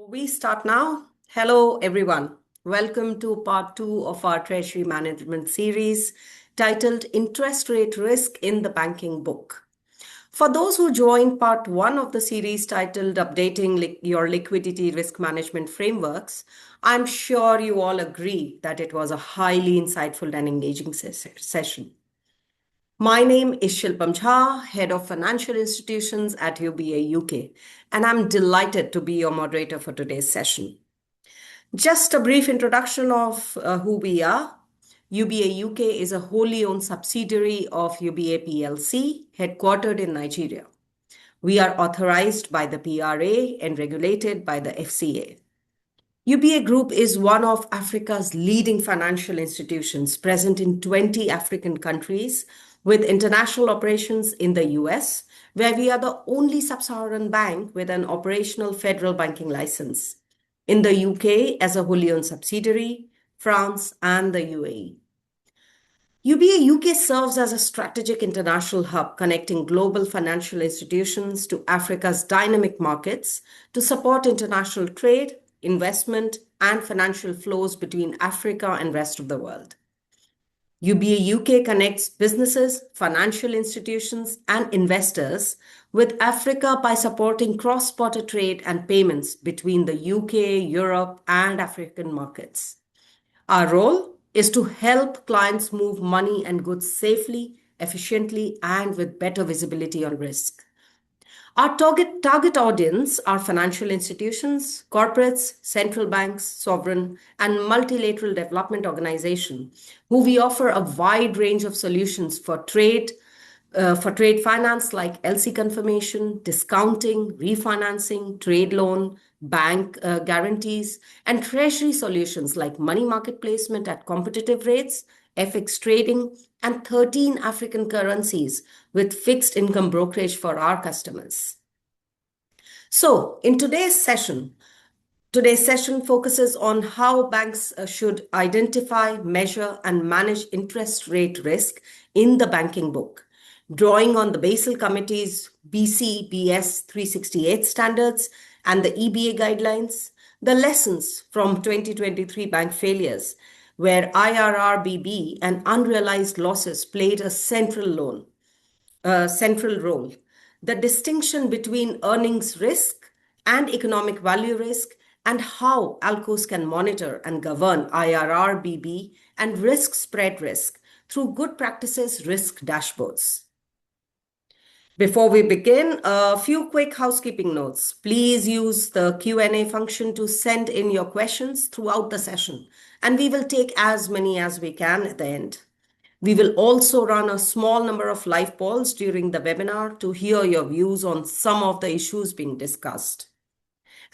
We start now. Hello, everyone. Welcome to part two of our Treasury Management series titled Interest Rate Risk in the Banking Book. For those who joined part one of the series titled Updating Your Liquidity Risk Management Frameworks, I'm sure you all agree that it was a highly insightful and engaging session. My name is Shilpa Mecca, Head of Financial Institutions at UBA UK, and I'm delighted to be your moderator for today's session. Just a brief introduction of who we are. UBA UK is a wholly owned subsidiary of UBA PLC, headquartered in Nigeria. We are authorized by the PRA and regulated by the FCA. UBA Group is one of Africa's leading financial institutions present in 20 African countries, with international operations in the US, where we are the only sub-Saharan bank with an operational federal banking license, in the UK as a wholly owned subsidiary, France, and the UAE. UBA UK serves as a strategic international hub connecting global financial institutions to Africa's dynamic markets to support international trade, investment, and financial flows between Africa and rest of the world. UBA UK connects businesses, financial institutions, and investors with Africa by supporting cross-border trade and payments between the UK, Europe, and African markets. Our role is to help clients move money and goods safely, efficiently, and with better visibility on risk. Our target audience are financial institutions, corporates, central banks, sovereign, and multilateral development organizations, who we offer a wide range of solutions for trade finance like LC confirmation, discounting, refinancing, trade loan, bank guarantees, and treasury solutions like money market placement at competitive rates, FX trading, and 13 African currencies with fixed income brokerage for our customers. So, in today's session focuses on how banks should identify, measure, and manage interest rate risk in the banking book, drawing on the Basel Committee's BCBS 368 standards and the EBA guidelines, the lessons from 2023 bank failures, where IRRBB and unrealized losses played a central role, the distinction between earnings risk and economic value risk, and how ALCOs can monitor and govern IRRBB and risk spread risk through good practices risk dashboards. Before we begin, a few quick housekeeping notes. Please use the Q&A function to send in your questions throughout the session, and we will take as many as we can at the end. We will also run a small number of live polls during the webinar to hear your views on some of the issues being discussed.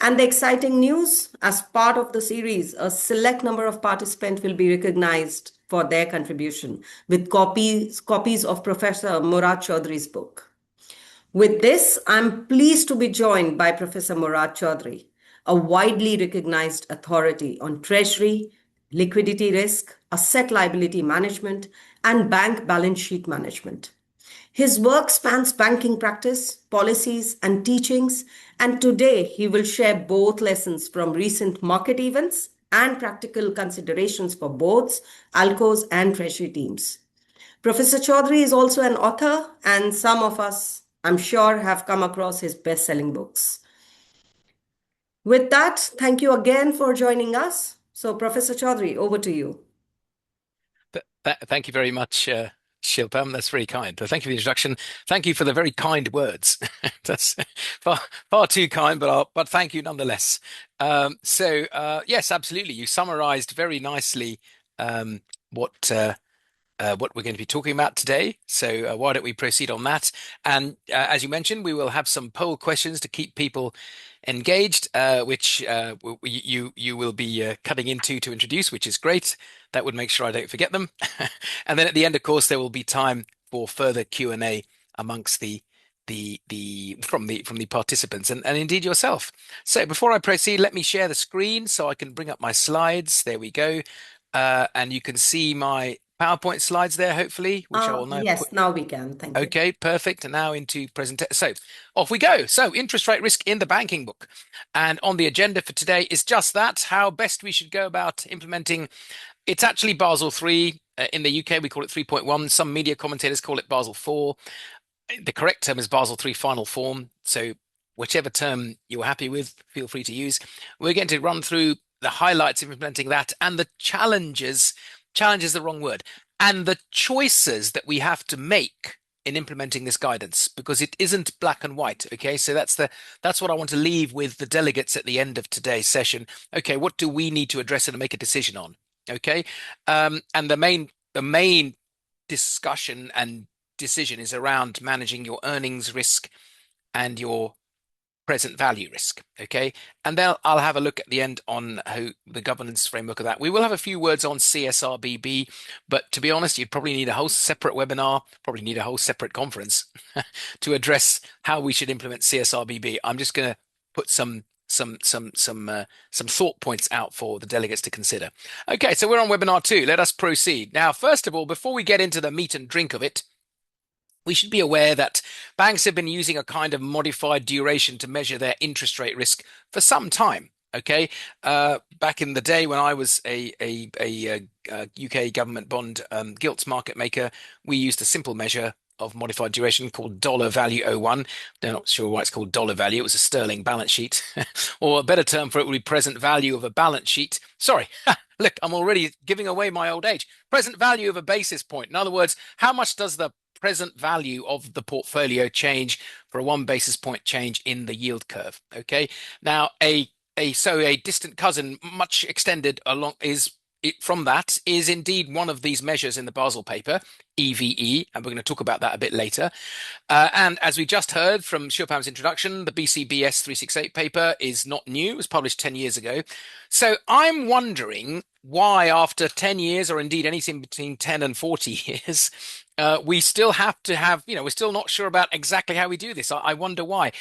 And the exciting news, as part of the series, a select number of participants will be recognized for their contribution with copies of Professor Moorad Choudhry's book. With this, I'm pleased to be joined by Professor Moorad Choudhry, a widely recognized authority on treasury, liquidity risk, asset liability management, and bank balance sheet management. His work spans banking practice, policies, and teachings, and today he will share both lessons from recent market events and practical considerations for boards, ALCOs, and treasury teams. Professor Choudhry is also an author, and some of us, I'm sure, have come across his best-selling books. With that, thank you again for joining us. So, Professor Choudhry, over to you. Thank you very much, Shilpa. That's very kind. Thank you for the introduction. Thank you for the very kind words. That's far too kind, but thank you nonetheless. Yes, absolutely. You summarized very nicely what we're going to be talking about today. So why don't we proceed on that? And as you mentioned, we will have some poll questions to keep people engaged, which you will be cutting into to introduce, which is great. That would make sure I don't forget them. And then at the end, of course, there will be time for further Q&A amongst from the participants and indeed yourself. So before I proceed, let me share the screen so I can bring up my slides. There we go. And you can see my PowerPoint slides there, hopefully, which I will now put. Yes, now we can. Thank you. Okay, perfect. And now into presentation. So off we go. So interest rate risk in the banking book. And on the agenda for today is just that, how best we should go about implementing. It's actually Basel 3. In the UK, we call it 3.1. Some media commentators call it Basel 4. The correct term is Basel 3 final form. So whichever term you're happy with, feel free to use. We're going to run through the highlights of implementing that and the challenges. Challenge is the wrong word. And the choices that we have to make in implementing this guidance, because it isn't black and white. Okay, so that's what I want to leave with the delegates at the end of today's session. Okay, what do we need to address and make a decision on? Okay, and the main discussion and decision is around managing your earnings risk and your present value risk. Okay, and then I'll have a look at the end on how the governance framework of that. We will have a few words on CSRBB, but to be honest, you'd probably need a whole separate webinar, probably need a whole separate conference to address how we should implement CSRBB. I'm just going to put some thought points out for the delegates to consider. Okay, so we're on webinar 2. Let us proceed. Now, first of all, before we get into the meat and drink of it, we should be aware that banks have been using a kind of modified duration to measure their interest rate risk for some time. Okay, back in the day when I was a UK government bond gilts market maker, we used a simple measure of modified duration called dollar value '01. They're not sure why it's called dollar value. It was a sterling balance sheet, or a better term for it would be present value of a balance sheet. Sorry, look, I'm already giving away my old age. Present value of a basis point. In other words, how much does the present value of the portfolio change for a 1 basis point change in the yield curve? Okay, now a distant cousin, much extended along, from that is indeed one of these measures in the Basel paper, EVE, and we're going to talk about that a bit later. And as we just heard from Shilpam's introduction, the BCBS 368 paper is not new. It was published 10 years ago. So I'm wondering why after 10 years, or indeed anything between 10 and 40 years, we still have to have, we're still not sure about exactly how we do this. I wonder why.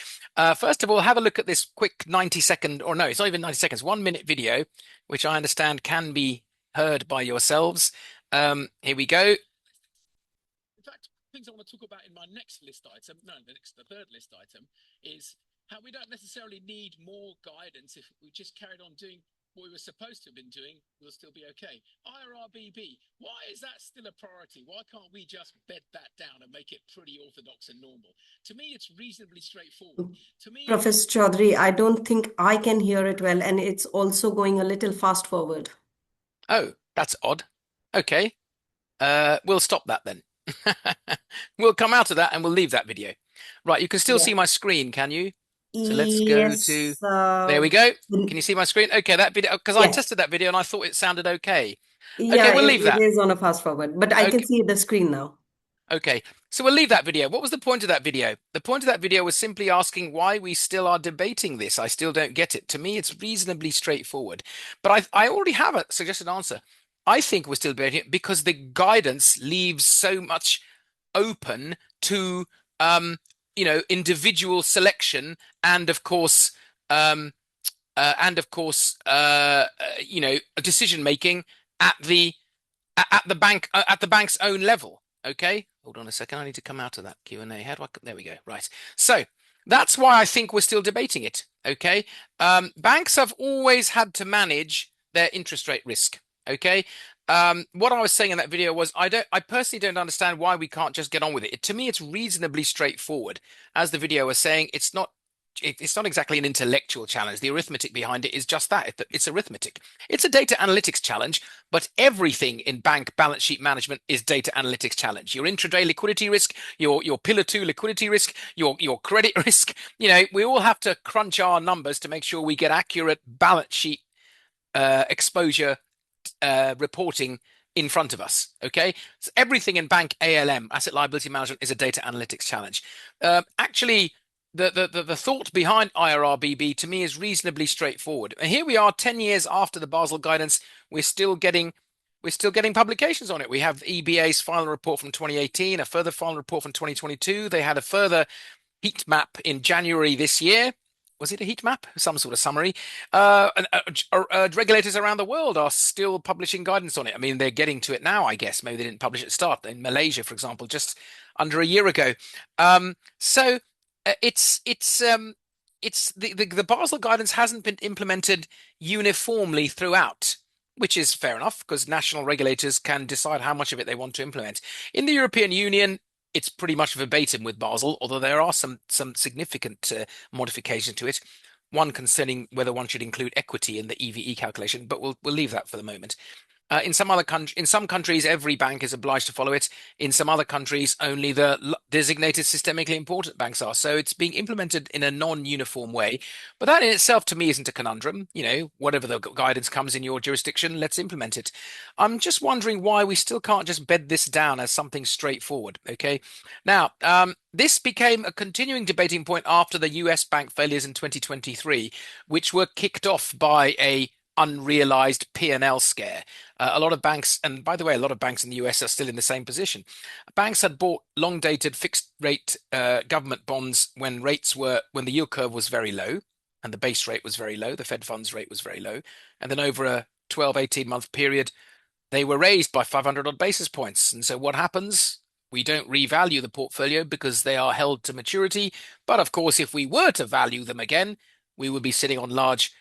First of all, have a look at this quick 90-second, or no, it's not even 90 seconds, 1-minute video, which I understand can be heard by yourselves. Here we go. In fact, things I want to talk about in my next list item, the third list item, is how we don't necessarily need more guidance if we just carried on doing what we were supposed to have been doing. We'll still be okay. IRRBB, why is that still a priority? Why can't we just bed that down and make it pretty orthodox and normal? To me, it's reasonably straightforward. To me, Professor Choudhry, I don't think I can hear it well, and it's also going a little fast forward. Oh, that's odd. Okay, we'll stop that then. We'll come out of that and we'll leave that video. Right, you can still see my screen, can you? So let's go to, there we go. Can you see my screen? Okay, that video, because I tested that video and I thought it sounded okay. Yeah, okay, we'll leave that. It is on a fast forward, but I can see the screen now. Okay, so we'll leave that video. What was the point of that video? The point of that video was simply asking why we still are debating this. I still don't get it. To me, it's reasonably straightforward. But I already have a suggested answer. I think we're still debating it because the guidance leaves so much open to individual selection and of course decision making at the bank's own level. Okay, hold on a second. I need to come out of that Q&A. How do I? There we go. Right. So that's why I think we're still debating it. Okay. Banks have always had to manage their interest rate risk. Okay. What I was saying in that video was I personally don't understand why we can't just get on with it. To me, it's reasonably straightforward. As the video was saying, it's not exactly an intellectual challenge. The arithmetic behind it is just that. It's arithmetic. It's a data analytics challenge, but everything in bank balance sheet management is data analytics challenge. Your intraday liquidity risk, your Pillar 2 liquidity risk, your credit risk. We all have to crunch our numbers to make sure we get accurate balance sheet exposure reporting in front of us. Okay, so everything in bank ALM, asset liability management, is a data analytics challenge. Actually, the thought behind IRRBB to me is reasonably straightforward. And here we are 10 years after the Basel guidance, we're still getting publications on it. We have EBA's final report from 2018, a further final report from 2022. They had a further heat map in January this year. was it a heat map? Some sort of summary. Regulators around the world are still publishing guidance on it. I mean, they're getting to it now, I guess. Maybe they didn't publish at the start. In Malaysia, for example, just under a year ago. So it's the Basel guidance hasn't been implemented uniformly throughout, which is fair enough because national regulators can decide how much of it they want to implement. In the European Union, it's pretty much verbatim with Basel, although there are some significant modifications to it. One concerning whether one should include equity in the EVE calculation, but we'll leave that for the moment. In some countries, every bank is obliged to follow it. In some other countries, only the designated systemically important banks are. So it's being implemented in a non-uniform way. But that in itself, to me, isn't a conundrum. You know, whatever the guidance comes in your jurisdiction, let's implement it. I'm just wondering why we still can't just bed this down as something straightforward. Okay. Now, this became a continuing debating point after the US bank failures in 2023, which were kicked off by a unrealized P&L scare. A lot of banks, and by the way, a lot of banks in the US are still in the same position. Banks had bought long-dated fixed rate government bonds when the yield curve was very low and the base rate was very low, the Fed funds rate was very low. And then over a 12, 18-month period, they were raised by 500 odd basis points. And so what happens? We don't revalue the portfolio because they are held to maturity. But of course, if we were to value them again, we would be sitting on large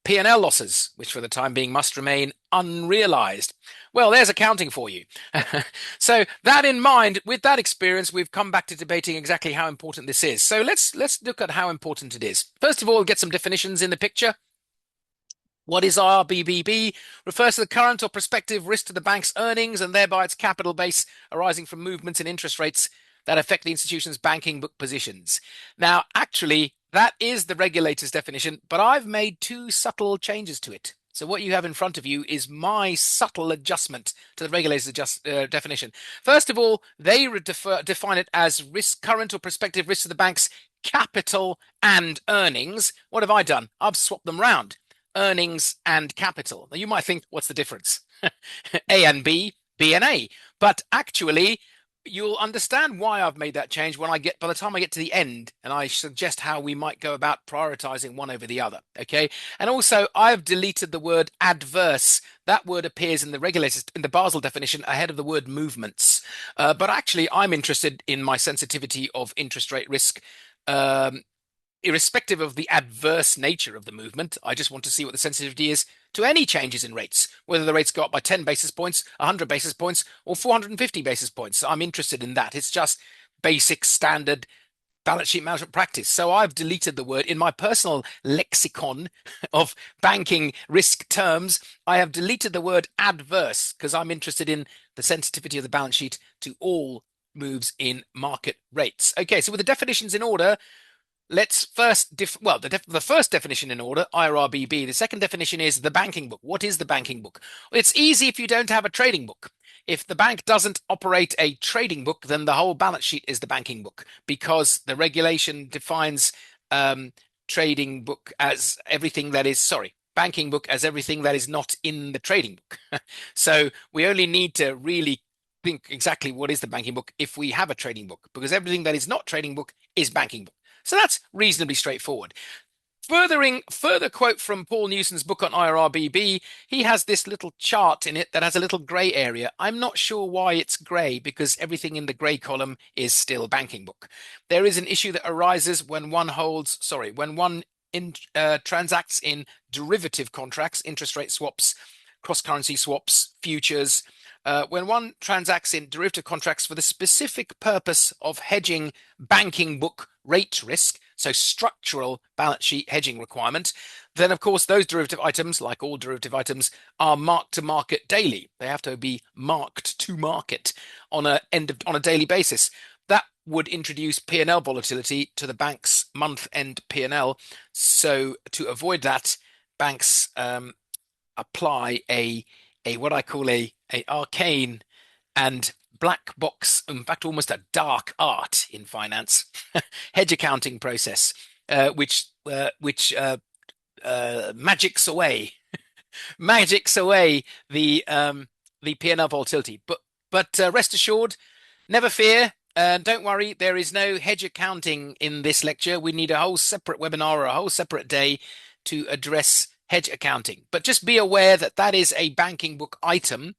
P&L losses, which for the time being must remain unrealized. Well, there's accounting for you. So that in mind, with that experience, we've come back to debating exactly how important this is. So let's look at how important it is. First of all, get some definitions in the picture. What is IRRBB? Refers to the current or prospective risk to the bank's earnings and thereby its capital base arising from movements in interest rates that affect the institution's banking book positions. Now, actually, that is the regulator's definition, but I've made two subtle changes to it. So what you have in front of you is my subtle adjustment to the regulator's definition. First of all, they define it as current or prospective risk to the bank's capital and earnings. What have I done? I've swapped them round. Earnings and capital. Now you might think, what's the difference? A and B, B and A. But actually, you'll understand why I've made that change by the time I get to the end, and I suggest how we might go about prioritizing one over the other. Okay. And also I've deleted the word adverse. That word appears in the Basel definition ahead of the word movements. But actually I'm interested in my sensitivity of interest rate risk. Irrespective of the adverse nature of the movement, I just want to see what the sensitivity is to any changes in rates, whether the rates go up by 10 basis points, 100 basis points, or 450 basis points. I'm interested in that. It's just basic standard balance sheet management practice. So I've deleted the word in my personal lexicon of banking risk terms. I have deleted the word adverse because I'm interested in the sensitivity of the balance sheet to all moves in market rates. Okay, so with the definitions in order, let's first the first definition in order, IRRBB. The second definition is the banking book. What is the banking book? Well, it's easy if you don't have a trading book. If the bank doesn't operate a trading book, then the whole balance sheet is the banking book because the regulation defines trading book as everything that is, banking book as everything that is not in the trading book. So we only need to really think exactly what is the banking book if we have a trading book, because everything that is not trading book is banking book. So that's reasonably straightforward. Further quote from Paul Newson's book on IRRBB, he has this little chart in it that has a little grey area. I'm not sure why it's grey because everything in the grey column is still banking book. There is an issue that arises when one transacts in derivative contracts, interest rate swaps, cross-currency swaps, futures. When one transacts in derivative contracts for the specific purpose of hedging banking book rate risk, so structural balance sheet hedging requirement, then of course those derivative items, like all derivative items, are marked to market daily. They have to be marked to market on a daily basis. That would introduce P&L volatility to the bank's month-end P&L. So to avoid that, banks apply a what I call a arcane and black box, in fact, almost a dark art in finance, hedge accounting process, which magics away the P&L volatility. But rest assured, never fear. Don't worry, there is no hedge accounting in this lecture. We need a whole separate webinar or a whole separate day to address hedge accounting. But just be aware that that is a banking book item,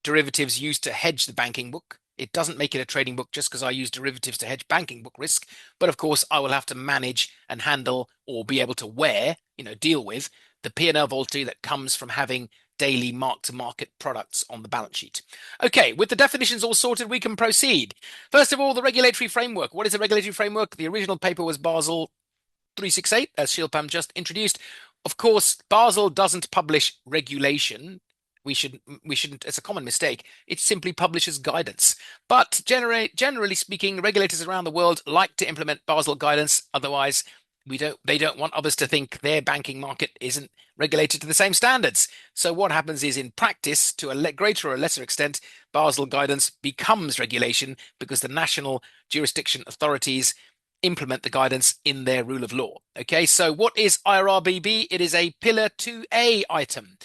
derivatives used to hedge the banking book. It doesn't make it a trading book just because I use derivatives to hedge banking book risk. But of course, I will have to manage and handle or be able to deal with the P&L volatility that comes from having daily mark-to-market products on the balance sheet. Okay, with the definitions all sorted, we can proceed. First of all, the regulatory framework. What is a regulatory framework? The original paper was Basel 368, as Shilpam just introduced. Of course, Basel doesn't publish regulation. We shouldn't, it's a common mistake. It simply publishes guidance. But generally speaking, regulators around the world like to implement Basel guidance. Otherwise, they don't want others to think their banking market isn't regulated to the same standards. So what happens is, in practice, to a greater or lesser extent, Basel guidance becomes regulation because the national jurisdiction authorities implement the guidance in their rule of law. Okay, so what is IRRBB? It is a Pillar 2A item.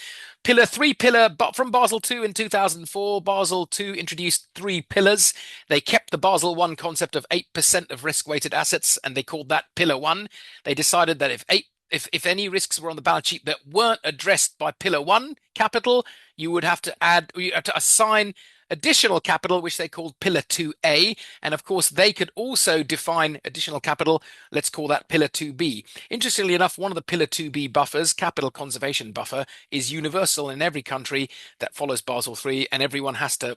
Pillar 3 pillar, but from Basel II in 2004, Basel II introduced 3 pillars. They kept the Basel 1 concept of 8% of risk-weighted assets, and they called that Pillar 1. They decided that if any risks were on the balance sheet that weren't addressed by Pillar 1 capital, you have to assign additional capital, which they called Pillar 2A. And of course, they could also define additional capital. Let's call that Pillar 2B. Interestingly enough, one of the Pillar 2B buffers, capital conservation buffer, is universal in every country that follows Basel III, and everyone has to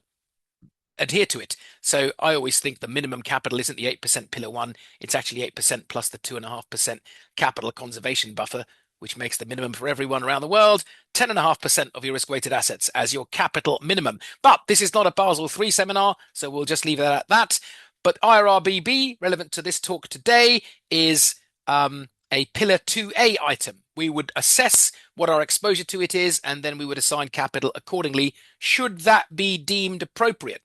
adhere to it. So I always think the minimum capital isn't the 8% Pillar 1, it's actually 8% plus the 2.5% capital conservation buffer, which makes the minimum for everyone around the world 10.5% of your risk-weighted assets as your capital minimum. But this is not a Basel III seminar, so we'll just leave it at that. But IRRBB, relevant to this talk today, is a Pillar 2A item. We would assess what our exposure to it is, and then we would assign capital accordingly, should that be deemed appropriate.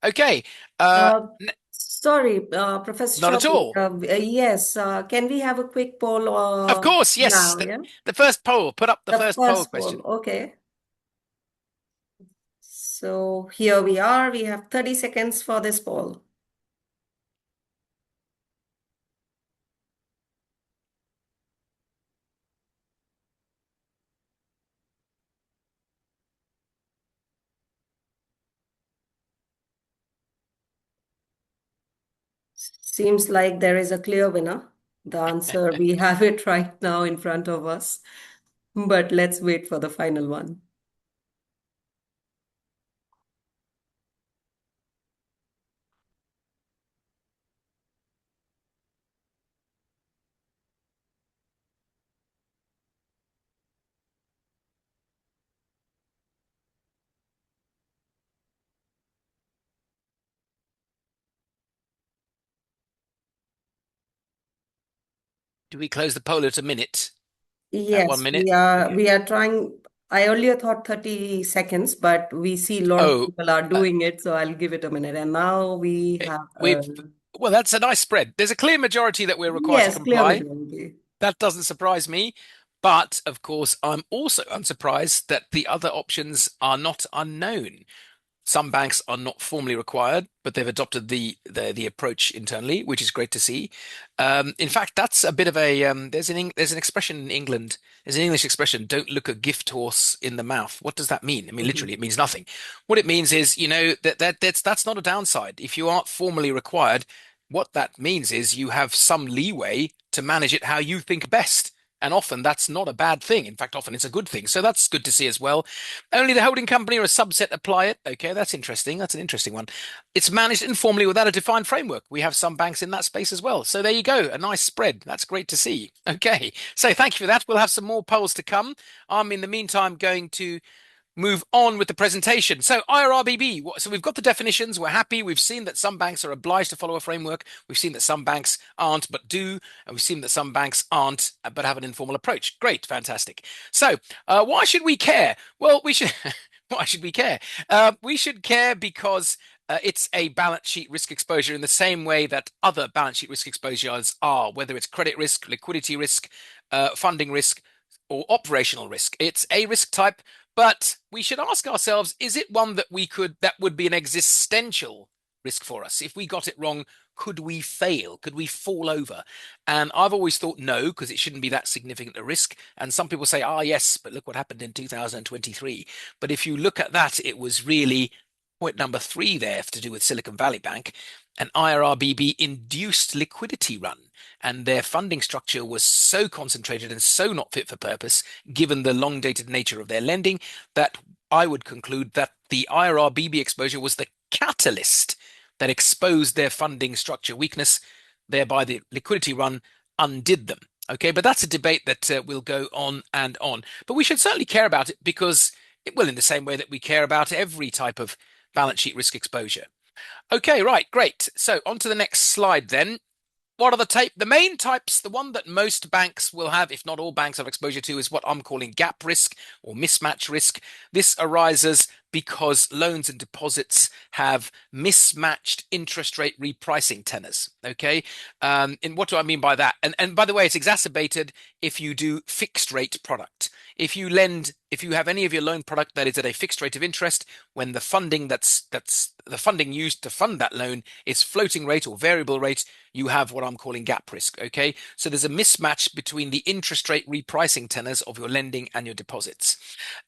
Okay. Sorry, Professor Not at Choudhry. all. Yes, can we have a quick poll Of course, yes. now? Yeah, The first poll. Put up the the first poll first poll. question. Okay. So here we are. We have 30 seconds for this poll. Seems like there is a clear winner. The answer, we have it right now in front of us, but let's wait for the final one. Do we close the poll at a minute? At 1 Yes, minute? we are Okay. we are trying. I earlier thought 30 seconds, but we see a lot of Oh, people are uh, doing it, so I'll give it a minute. And now we have we've well, that's a nice spread. There's a clear majority that we're required to yes, clear comply. majority. That doesn't surprise me. But of course, I'm also unsurprised that the other options are not unknown. Some banks are not formally required, but they've adopted the approach internally, which is great to see. In fact, that's a bit of a there's an expression in England. There's an English expression: "Don't look a gift horse in the mouth." What does that mean? I mean, literally, Mhm. it means nothing. What it means is, that's not a downside. If you aren't formally required, what that means is you have some leeway to manage it how you think best. And often that's not a bad thing. In fact, often it's a good thing. So that's good to see as well. Only the holding company or a subset apply it. Okay, that's interesting. That's an interesting one. It's managed informally without a defined framework. We have some banks in that space as well. So there you go. A nice spread. That's great to see. Okay, so thank you for that. We'll have some more polls to come. I'm in the meantime going to move on with the presentation. So IRRBB, so we've got the definitions, we're happy. We've seen that some banks are obliged to follow a framework. We've seen that some banks aren't but do, and we've seen that some banks aren't but have an informal approach. Great, fantastic. So why should we care? Well, we should. Why should we care? We should care because it's a balance sheet risk exposure in the same way that other balance sheet risk exposures are, whether it's credit risk, liquidity risk, funding risk, or operational risk. It's a risk type, but we should ask ourselves, is it one that would be an existential risk for us? If we got it wrong, could we fail? Could we fall over? And I've always thought no, because it shouldn't be that significant a risk. And some people say, yes, but look what happened in 2023. But if you look at that, it was really point number 3 there to do with Silicon Valley Bank. An IRRBB induced liquidity run, and their funding structure was so concentrated and so not fit for purpose, given the long dated nature of their lending, that I would conclude that the IRRBB exposure was the catalyst that exposed their funding structure weakness, thereby the liquidity run undid them. Okay, but that's a debate that will go on and on. But we should certainly care about it because it will, in the same way that we care about every type of balance sheet risk exposure. Okay, right, great. So on to the next slide then. What are the main types? The one that most banks will have, if not all banks have exposure to, is what I'm calling gap risk or mismatch risk. This arises because loans and deposits have mismatched interest rate repricing tenors. Okay, and what do I mean by that? And by the way, it's exacerbated if you do fixed rate product. If you have any of your loan product that is at a fixed rate of interest, when the funding that's the funding used to fund that loan is floating rate or variable rate, you have what I'm calling gap risk. Okay, so there's a mismatch between the interest rate repricing tenors of your lending and your deposits.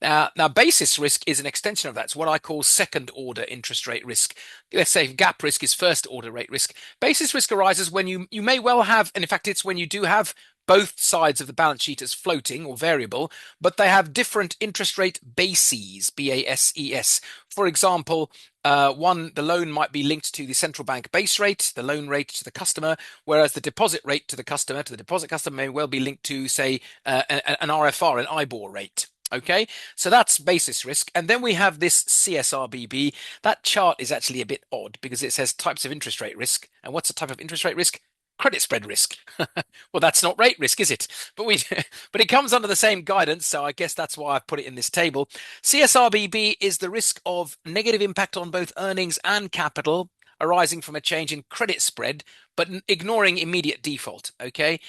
Now basis risk is an extension of that. It's what I call second order interest rate risk. Let's say gap risk is first order rate risk. Basis risk arises when you may well have, and in fact, it's when you do have both sides of the balance sheet as floating or variable, but they have different interest rate bases, BASES. For example, the loan might be linked to the central bank base rate, the loan rate to the customer, whereas the deposit rate to the deposit customer may well be linked to, say, an RFR, an IBOR rate. Okay, so that's basis risk. And then we have this CSRBB. That chart is actually a bit odd because it says types of interest rate risk. And what's a type of interest rate risk? Credit spread risk. Well, that's not rate risk, is it? But it comes under the same guidance, so I guess that's why I've put it in this table. CSRBB is the risk of negative impact on both earnings and capital arising from a change in credit spread, but ignoring immediate default. Okay.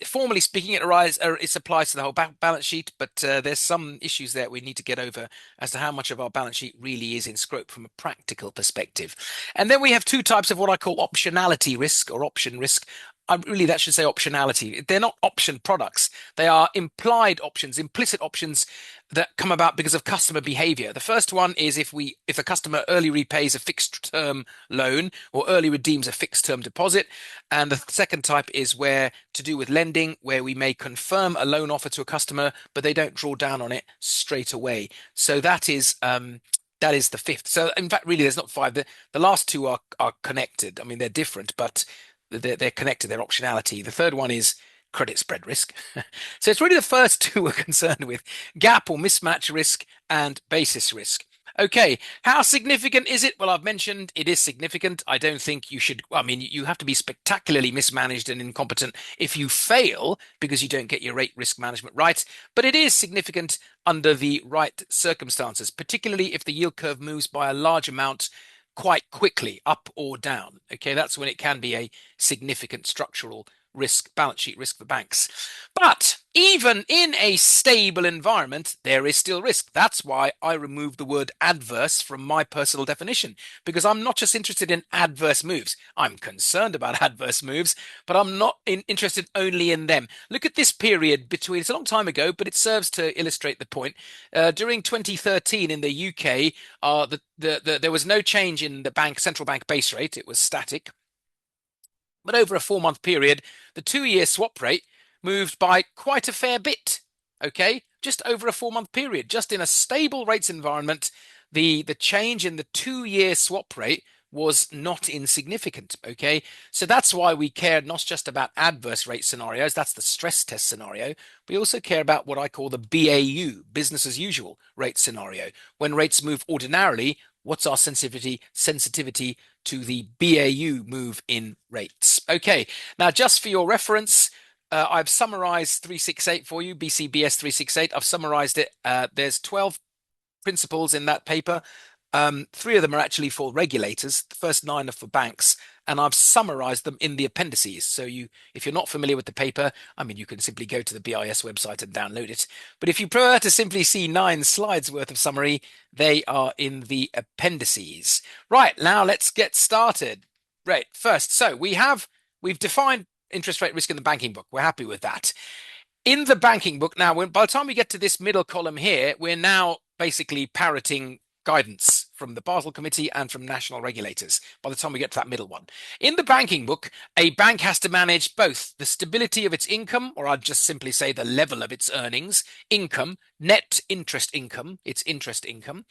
Formally speaking, it applies to the whole balance sheet, but there's some issues there we need to get over as to how much of our balance sheet really is in scope from a practical perspective. And then we have 2 types of what I call optionality risk or option risk. That should say optionality. They're not option products. They are implied options, implicit options that come about because of customer behavior. The first one is if a customer early repays a fixed term loan or early redeems a fixed term deposit. And the second type is where to do with lending, where we may confirm a loan offer to a customer, but they don't draw down on it straight away. So that is the fifth. So in fact, really, there's not 5. The last 2 are connected. I mean, they're different, but they're connected. They're optionality. The third one is credit spread risk. So it's really the first 2 we're concerned with: gap or mismatch risk and basis risk. Okay, how significant is it? Well, I've mentioned it is significant. I don't think you should, you have to be spectacularly mismanaged and incompetent if you fail because you don't get your rate risk management right. But it is significant under the right circumstances, particularly if the yield curve moves by a large amount quite quickly, up or down. Okay, that's when it can be a significant structural risk, balance sheet risk for banks. But even in a stable environment, there is still risk. That's why I removed the word adverse from my personal definition, because I'm not just interested in adverse moves. I'm concerned about adverse moves, but I'm not interested only in them. Look at this period between, it's a long time ago, but it serves to illustrate the point. During 2013 in the UK, there was no change in the central bank base rate. It was static. But over a 4-month period, the 2-year swap rate moved by quite a fair bit. Okay, just over a 4-month period, just in a stable rates environment, the change in the 2-year swap rate was not insignificant. Okay, so that's why we care not just about adverse rate scenarios. That's the stress test scenario. We also care about what I call the BAU, business as usual rate scenario. When rates move ordinarily, what's our sensitivity to the BAU move in rates? Okay, now just for your reference, I've summarized 368 for you, BCBS 368. I've summarized it. There's 12 principles in that paper. Three of them are actually for regulators. The first nine are for banks, and I've summarized them in the appendices. So if you're not familiar with the paper, I mean, you can simply go to the BIS website and download it. But if you prefer to simply see 9 slides worth of summary, they are in the appendices. Right, now let's get started. Right, first, so we've defined interest rate risk in the banking book. We're happy with that. In the banking book now, by the time we get to this middle column here, we're now basically parroting guidance from the Basel Committee and from national regulators by the time we get to that middle one. In the banking book, a bank has to manage both the stability of its income, or I'd just simply say the level of its earnings, income, net interest income, its interest income,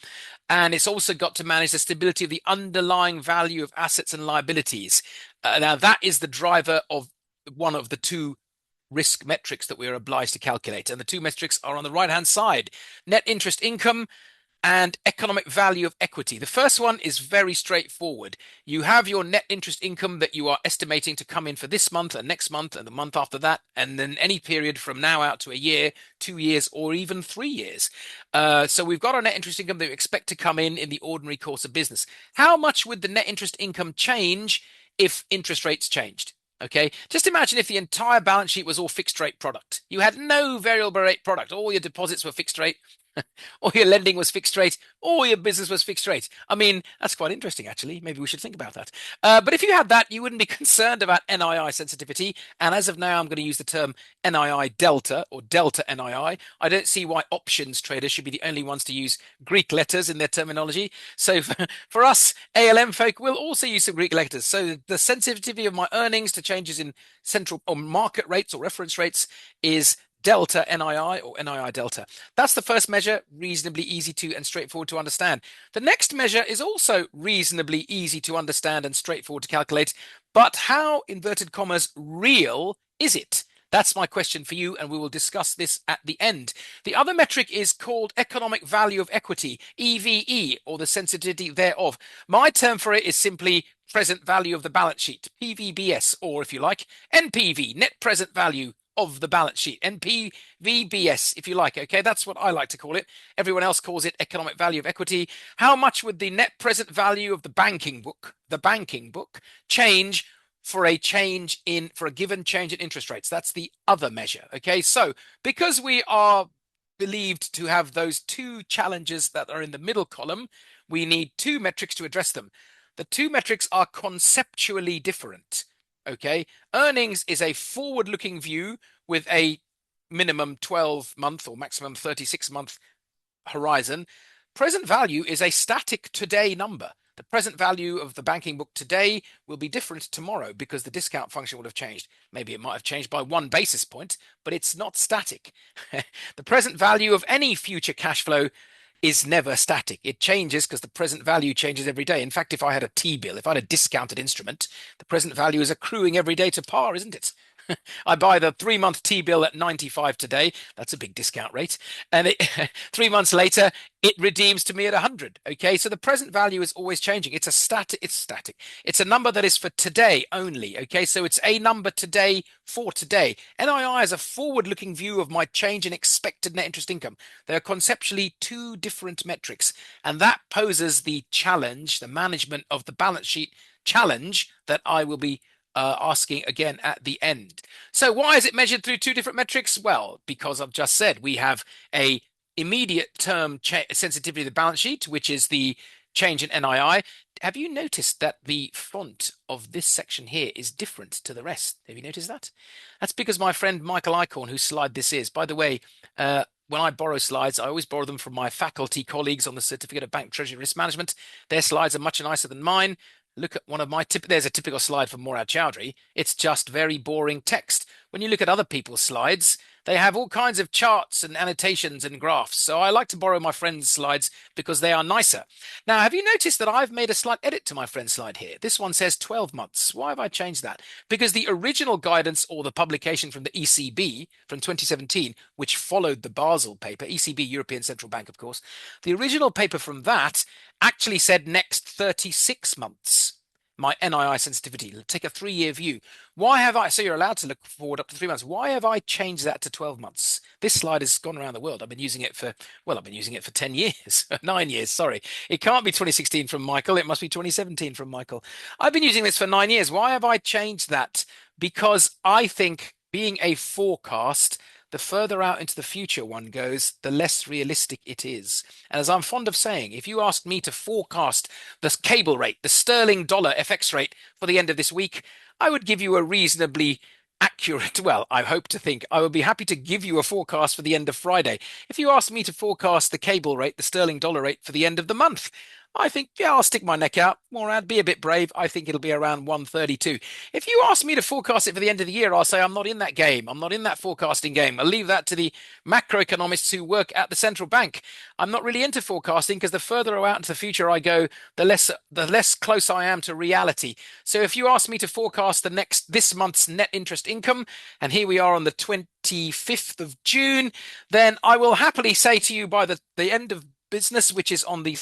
and it's also got to manage the stability of the underlying value of assets and liabilities. Now, that is the driver of one of the two risk metrics that we are obliged to calculate. And the two metrics are on the right-hand side: net interest income and economic value of equity. The first one is very straightforward. You have your net interest income that you are estimating to come in for this month and next month and the month after that, and then any period from now out to a year, 2 years, or even 3 years. So we've got our net interest income that we expect to come in the ordinary course of business. How much would the net interest income change if interest rates changed? Okay, just imagine if the entire balance sheet was all fixed rate product. You had no variable rate product. All your deposits were fixed rate. All your lending was fixed rate, all your business was fixed rate. I mean, that's quite interesting, actually. Maybe we should think about that. But if you had that, you wouldn't be concerned about NII sensitivity. And as of now, I'm going to use the term NII delta or delta NII. I don't see why options traders should be the only ones to use Greek letters in their terminology. So for us ALM folk, we'll also use some Greek letters. So the sensitivity of my earnings to changes in central or market rates or reference rates is delta NII or NII delta. That's the first measure, reasonably easy to and straightforward to understand. The next measure is also reasonably easy to understand and straightforward to calculate, but how, inverted commas, real is it? That's my question for you, and we will discuss this at the end. The other metric is called economic value of equity, EVE, or the sensitivity thereof. My term for it is simply present value of the balance sheet, PVBS, or if you like, NPV, net present value of the balance sheet, NPVBS, if you like. Okay, that's what I like to call it. Everyone else calls it economic value of equity. How much would the net present value of the banking book, change for a given change in interest rates? That's the other measure. Okay, so because we are believed to have those two challenges that are in the middle column, we need two metrics to address them. The two metrics are conceptually different. Okay, earnings is a forward-looking view with a minimum 12-month or maximum 36-month horizon. Present value is a static today number. The present value of the banking book today will be different tomorrow because the discount function would have changed. Maybe it might have changed by 1 basis point, but it's not static. The present value of any future cash flow is never static. It changes because the present value changes every day. In fact, if I had a T-bill, if I had a discounted instrument, the present value is accruing every day to par, isn't it? I buy the 3-month T-bill at 95 today. That's a big discount rate. And 3 months later, it redeems to me at 100. Okay, so the present value is always changing. It's static. It's a number that is for today only. Okay, so it's a number today for today. NII is a forward-looking view of my change in expected net interest income. They are conceptually two different metrics, and that poses the challenge, the management of the balance sheet challenge that I will be asking again at the end. So why is it measured through two different metrics? Well, because I've just said we have a immediate term sensitivity of the balance sheet, which is the change in NII. Have you noticed that the font of this section here is different to the rest? Have you noticed that? That's because my friend Michael Eichhorn, whose slide this is, by the way, when I borrow slides, I always borrow them from my faculty colleagues on the Certificate of Bank Treasury Risk Management. Their slides are much nicer than mine. Look at one of my there's a typical slide from Moorad Choudhry. It's just very boring text. When you look at other people's slides, they have all kinds of charts and annotations and graphs. So I like to borrow my friend's slides because they are nicer. Now, have you noticed that I've made a slight edit to my friend's slide here? This one says 12 months. Why have I changed that? Because the original guidance or the publication from the ECB from 2017, which followed the Basel paper, ECB, European Central Bank, of course, the original paper from that actually said next 36 months. my NII sensitivity. Take a 3-year view. Why have I, so you're allowed to look forward up to 3 months. Why have I changed that to 12 months? This slide has gone around the world. I've been using it for, well, I've been using it for 10 years, 9 years, sorry. It can't be 2016 from Michael. It must be 2017 from Michael. I've been using this for 9 years. Why have I changed that? Because I think being a forecast, the further out into the future one goes, the less realistic it is. And as I'm fond of saying, if you asked me to forecast the cable rate, the sterling dollar FX rate for the end of this week, I would give you a reasonably accurate, well, I hope to think I would be happy to give you a forecast for the end of Friday. If you asked me to forecast the cable rate, the sterling dollar rate for the end of the month, I think, yeah, I'll stick my neck out. Moorad, be a bit brave. I think it'll be around 132. If you ask me to forecast it for the end of the year, I'll say I'm not in that game. I'm not in that forecasting game. I'll leave that to the macroeconomists who work at the central bank. I'm not really into forecasting because the further out into the future I go, the less close I am to reality. So if you ask me to forecast this month's net interest income, and here we are on the 25th of June, then I will happily say to you by the end of business, which is on the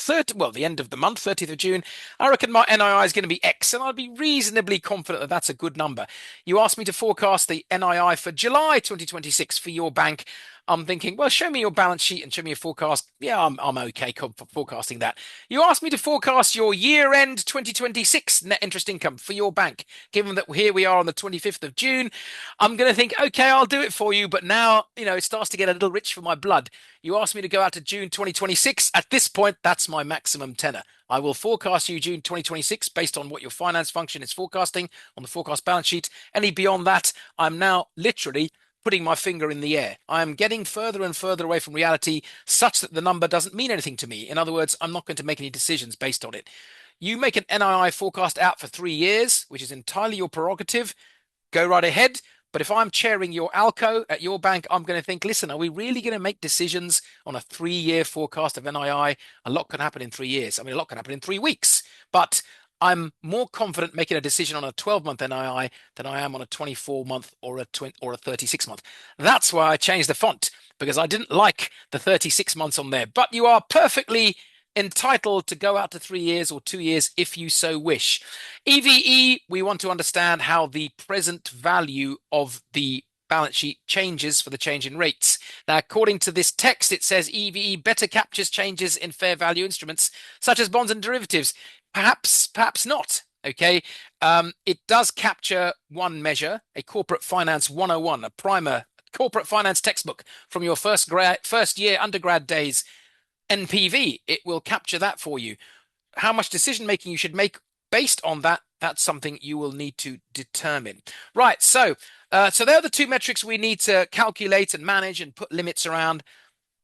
the end of the month, 30th of June, I reckon my NII is going to be X, and I'd be reasonably confident that that's a good number. You asked me to forecast the NII for July 2026 for your bank. I'm thinking, well, show me your balance sheet and show me your forecast. Yeah, I'm okay forecasting that. You asked me to forecast your year-end 2026 net interest income for your bank. Given that here we are on the 25th of June, I'm going to think, okay, I'll do it for you. But now, it starts to get a little rich for my blood. You asked me to go out to June 2026. At this point, that's my maximum tenor. I will forecast you June 2026 based on what your finance function is forecasting on the forecast balance sheet. Any beyond that, I'm now literally putting my finger in the air. I am getting further and further away from reality such that the number doesn't mean anything to me. In other words, I'm not going to make any decisions based on it. You make an NII forecast out for 3 years, which is entirely your prerogative. Go right ahead. But if I'm chairing your ALCO at your bank, I'm going to think, listen, are we really going to make decisions on a 3-year forecast of NII? A lot can happen in 3 years. I mean, a lot can happen in 3 weeks. But I'm more confident making a decision on a 12-month NII than I am on a 24-month or a 36-month. That's why I changed the font, because I didn't like the 36 months on there. But you are perfectly entitled to go out to 3 years or 2 years if you so wish. EVE, we want to understand how the present value of the balance sheet changes for the change in rates. Now, according to this text, it says EVE better captures changes in fair value instruments such as bonds and derivatives. Perhaps not. Okay, it does capture one measure, a corporate finance 101, a primer corporate finance textbook from your first year undergrad days. NPV, it will capture that for you. How much decision making you should make based on that, that's something you will need to determine. Right, so there are the 2 metrics we need to calculate and manage and put limits around,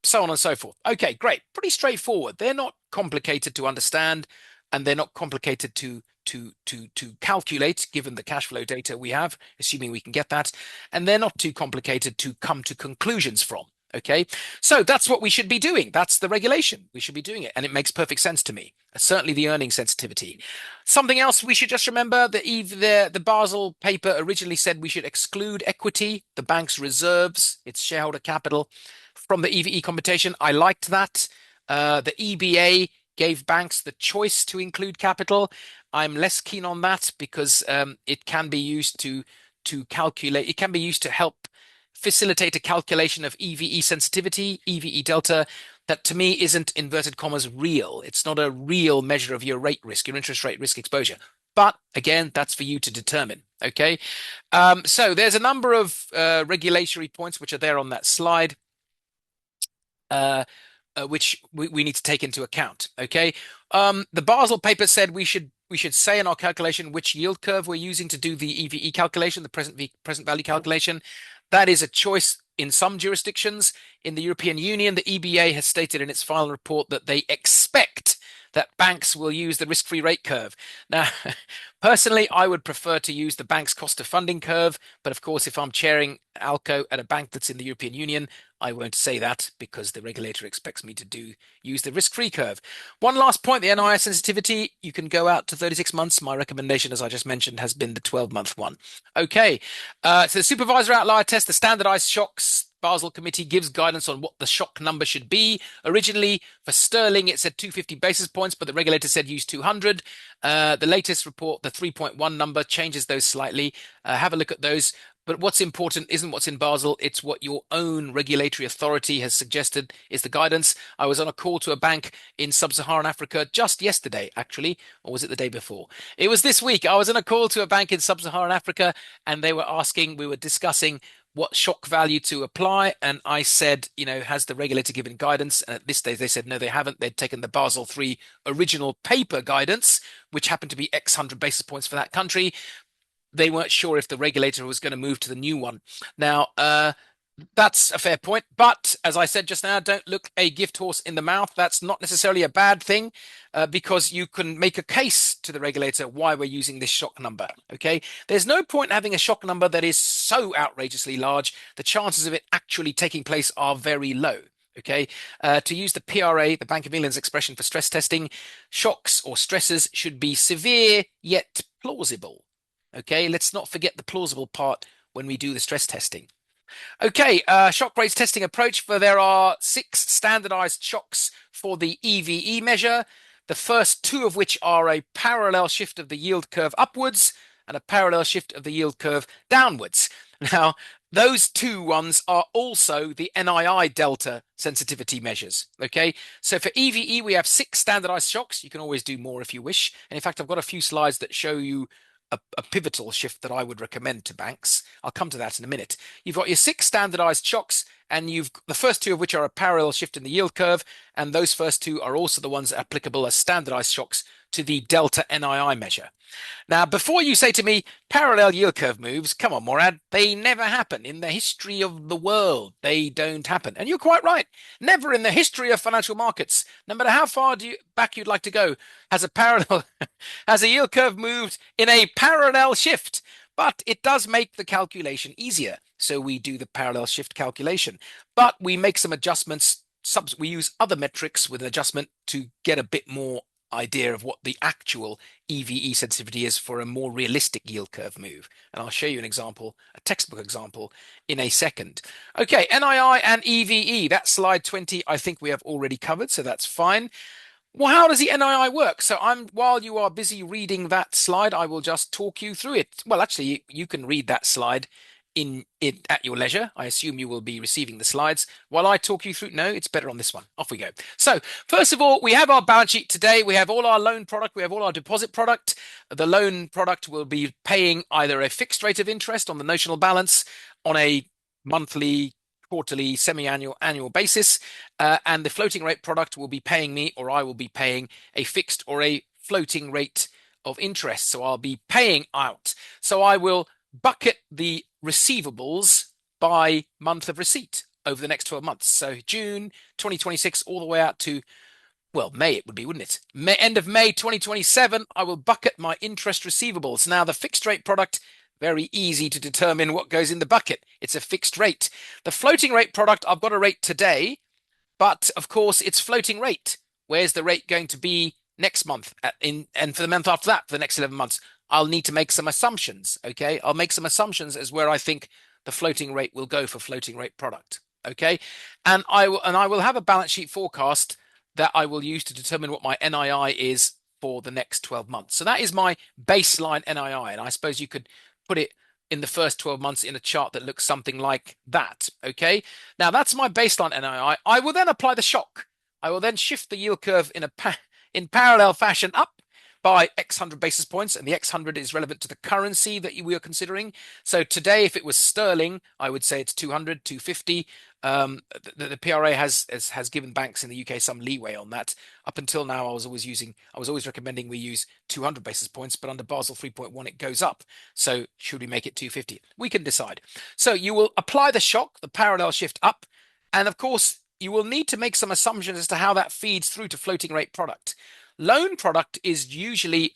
so on and so forth. Okay, great, pretty straightforward. They're not complicated to understand, and they're not complicated to calculate, given the cash flow data we have, assuming we can get that, and they're not too complicated to come to conclusions from. Okay, so that's what we should be doing. That's the regulation. We should be doing it, and it makes perfect sense to me. Certainly the earning sensitivity. Something else we should just remember, the Basel paper originally said we should exclude equity, the bank's reserves, its shareholder capital, from the EVE computation. I liked that. The EBA gave banks the choice to include capital. I'm less keen on that because it can be used to calculate. It can be used to help facilitate a calculation of EVE sensitivity, EVE delta, that to me isn't, inverted commas, real. It's not a real measure of your rate risk, your interest rate risk exposure. But again, that's for you to determine. Okay. So there's a number of regulatory points which are there on that slide, which we need to take into account. Okay. The Basel paper said we should say in our calculation which yield curve we're using to do the EVE calculation, the present value calculation. That is a choice in some jurisdictions. In the European Union, the EBA has stated in its final report that they expect that banks will use the risk-free rate curve. Now, personally, I would prefer to use the bank's cost of funding curve. But of course, if I'm chairing ALCO at a bank that's in the European Union, I won't say that because the regulator expects me to use the risk-free curve. One last point, the NII sensitivity, you can go out to 36 months. My recommendation, as I just mentioned, has been the 12-month one. Okay, so the supervisor outlier test, the standardized shocks, Basel Committee gives guidance on what the shock number should be. Originally, for sterling, it said 250 basis points, but the regulator said use 200. The latest report, the 3.1 number, changes those slightly. Have a look at those. But what's important isn't what's in Basel, it's what your own regulatory authority has suggested is the guidance. I was on a call to a bank in sub-Saharan Africa just yesterday, actually, or was it the day before? It was this week. I was on a call to a bank in sub-Saharan Africa, and they were asking, we were discussing what shock value to apply. And I said, has the regulator given guidance? And at this stage, they said, no, they haven't. They'd taken the Basel III original paper guidance, which happened to be X hundred basis points for that country. They weren't sure if the regulator was going to move to the new one. Now, that's a fair point. But as I said just now, don't look a gift horse in the mouth. That's not necessarily a bad thing because you can make a case to the regulator why we're using this shock number. Okay, there's no point having a shock number that is so outrageously large. The chances of it actually taking place are very low. Okay, to use the PRA, the Bank of England's expression for stress testing, shocks or stresses should be severe yet plausible. Okay, let's not forget the plausible part when we do the stress testing. Okay, shock rates testing approach. There are 6 standardized shocks for the EVE measure, the first 2 of which are a parallel shift of the yield curve upwards and a parallel shift of the yield curve downwards. Now, those 2 ones are also the NII delta sensitivity measures. Okay, so for EVE, we have 6 standardized shocks. You can always do more if you wish. And in fact, I've got a few slides that show you a pivotal shift that I would recommend to banks. I'll come to that in a minute. You've got your 6 standardized shocks, and you've the first 2 of which are a parallel shift in the yield curve, and those first 2 are also the ones applicable as standardized shocks to the delta NII measure. Now, before you say to me, parallel yield curve moves, come on, Moorad, they never happen in the history of the world. They don't happen. And you're quite right. Never in the history of financial markets, no matter how far back you'd like to go, has a yield curve moved in a parallel shift. But it does make the calculation easier. So we do the parallel shift calculation. But we make some adjustments. We use other metrics with an adjustment to get a bit more idea of what the actual EVE sensitivity is for a more realistic yield curve move. And I'll show you an example, a textbook example, in a second. Okay, NII and EVE, that's slide 20. I think we have already covered, so that's fine. Well, how does the NII work? So while you are busy reading that slide, I will just talk you through it. Well, actually, you can read that slide at your leisure. I assume you will be receiving the slides while I talk you through. No, it's better on this one. Off we go. So first of all, we have our balance sheet today. We have all our loan product. We have all our deposit product. The loan product will be paying either a fixed rate of interest on the notional balance on a monthly, quarterly, semi-annual, annual basis. And the floating rate product will be paying me, or I will be paying, a fixed or a floating rate of interest. So I'll be paying out. So I will bucket the receivables by month of receipt over the next 12 months. So June 2026 all the way out to, well, May it would be, wouldn't it? End of May 2027, I will bucket my interest receivables. Now, the fixed rate product, very easy to determine what goes in the bucket. It's a fixed rate. The floating rate product, I've got a rate today, but of course it's floating rate. Where's the rate going to be next month and for the month after that, for the next 11 months? I'll need to make some assumptions, okay? I'll make some assumptions as where I think the floating rate will go for floating rate product, okay? And I will have a balance sheet forecast that I will use to determine what my NII is for the next 12 months. So that is my baseline NII, and I suppose you could put it in the first 12 months in a chart that looks something like that, okay? Now, that's my baseline NII. I will then apply the shock. I will then shift the yield curve in parallel fashion up by X hundred basis points, and the X hundred is relevant to the currency that we are considering. So today, if it was sterling, I would say it's 200, 250. The PRA has given banks in the UK some leeway on that. Up until now, I was always recommending we use 200 basis points, but under Basel 3.1, it goes up. So should we make it 250? We can decide. So you will apply the shock, the parallel shift up, and of course, you will need to make some assumptions as to how that feeds through to floating rate product. Loan product is usually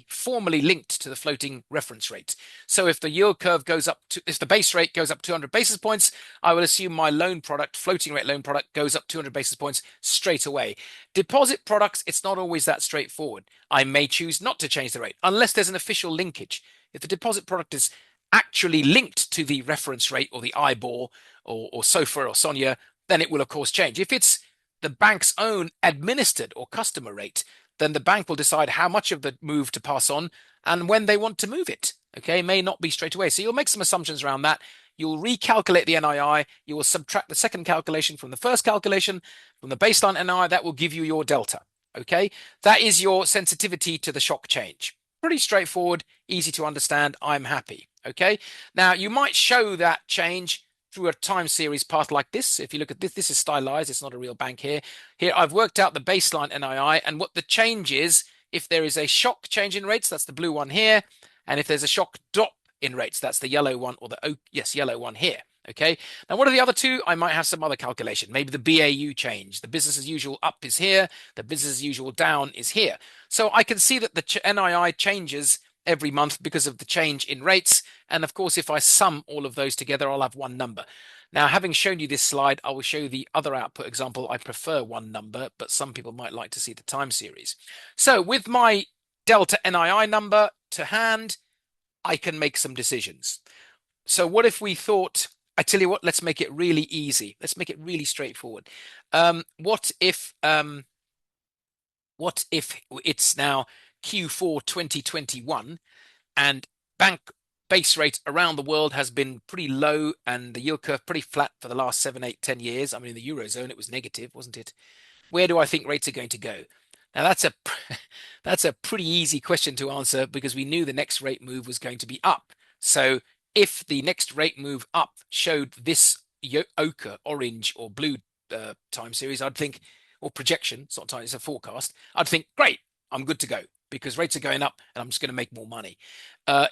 formally linked to the floating reference rate. So if the yield curve goes up if the base rate goes up 200 basis points, I will assume my loan product, floating rate loan product, goes up 200 basis points straight away. Deposit products, it's not always that straightforward. I may choose not to change the rate unless there's an official linkage. If the deposit product is actually linked to the reference rate or the IBOR or SOFR or SONIA, then it will of course change. If it's the bank's own administered or customer rate, then the bank will decide how much of the move to pass on and when they want to move it. Okay, may not be straight away. So you'll make some assumptions around that. You'll recalculate the NII. You will subtract the second calculation from the first calculation, from the baseline NII. That will give you your delta. Okay, that is your sensitivity to the shock change. Pretty straightforward, easy to understand. I'm happy. Okay, now you might show that change through a time series path like this. If you look at this, this is stylized. It's not a real bank here. Here I've worked out the baseline NII and what the change is if there is a shock change in rates. That's the blue one here. And if there's a shock drop in rates, that's the yellow one, or the yellow one here. Okay. Now, what are the other two? I might have some other calculation. Maybe the BAU change. The business as usual up is here. The business as usual down is here. So I can see that the NII changes every month because of the change in rates. And of course, if I sum all of those together, I'll have one number. Now, having shown you this slide, I will show you the other output example. I prefer one number, but some people might like to see the time series. So with my delta NII number to hand, I can make some decisions. So what if we thought, I tell you what, let's make it really easy. Let's make it really straightforward. What if it's now Q4 2021 and bank base rate around the world has been pretty low and the yield curve pretty flat for the last 7, 8, 10 years. I mean, in the Eurozone, it was negative, wasn't it? Where do I think rates are going to go? Now, that's a pretty easy question to answer because we knew the next rate move was going to be up. So if the next rate move up showed this ochre, orange or blue time series, I'd think, or projection, it's not time, it's a forecast, I'd think, great, I'm good to go because rates are going up and I'm just going to make more money.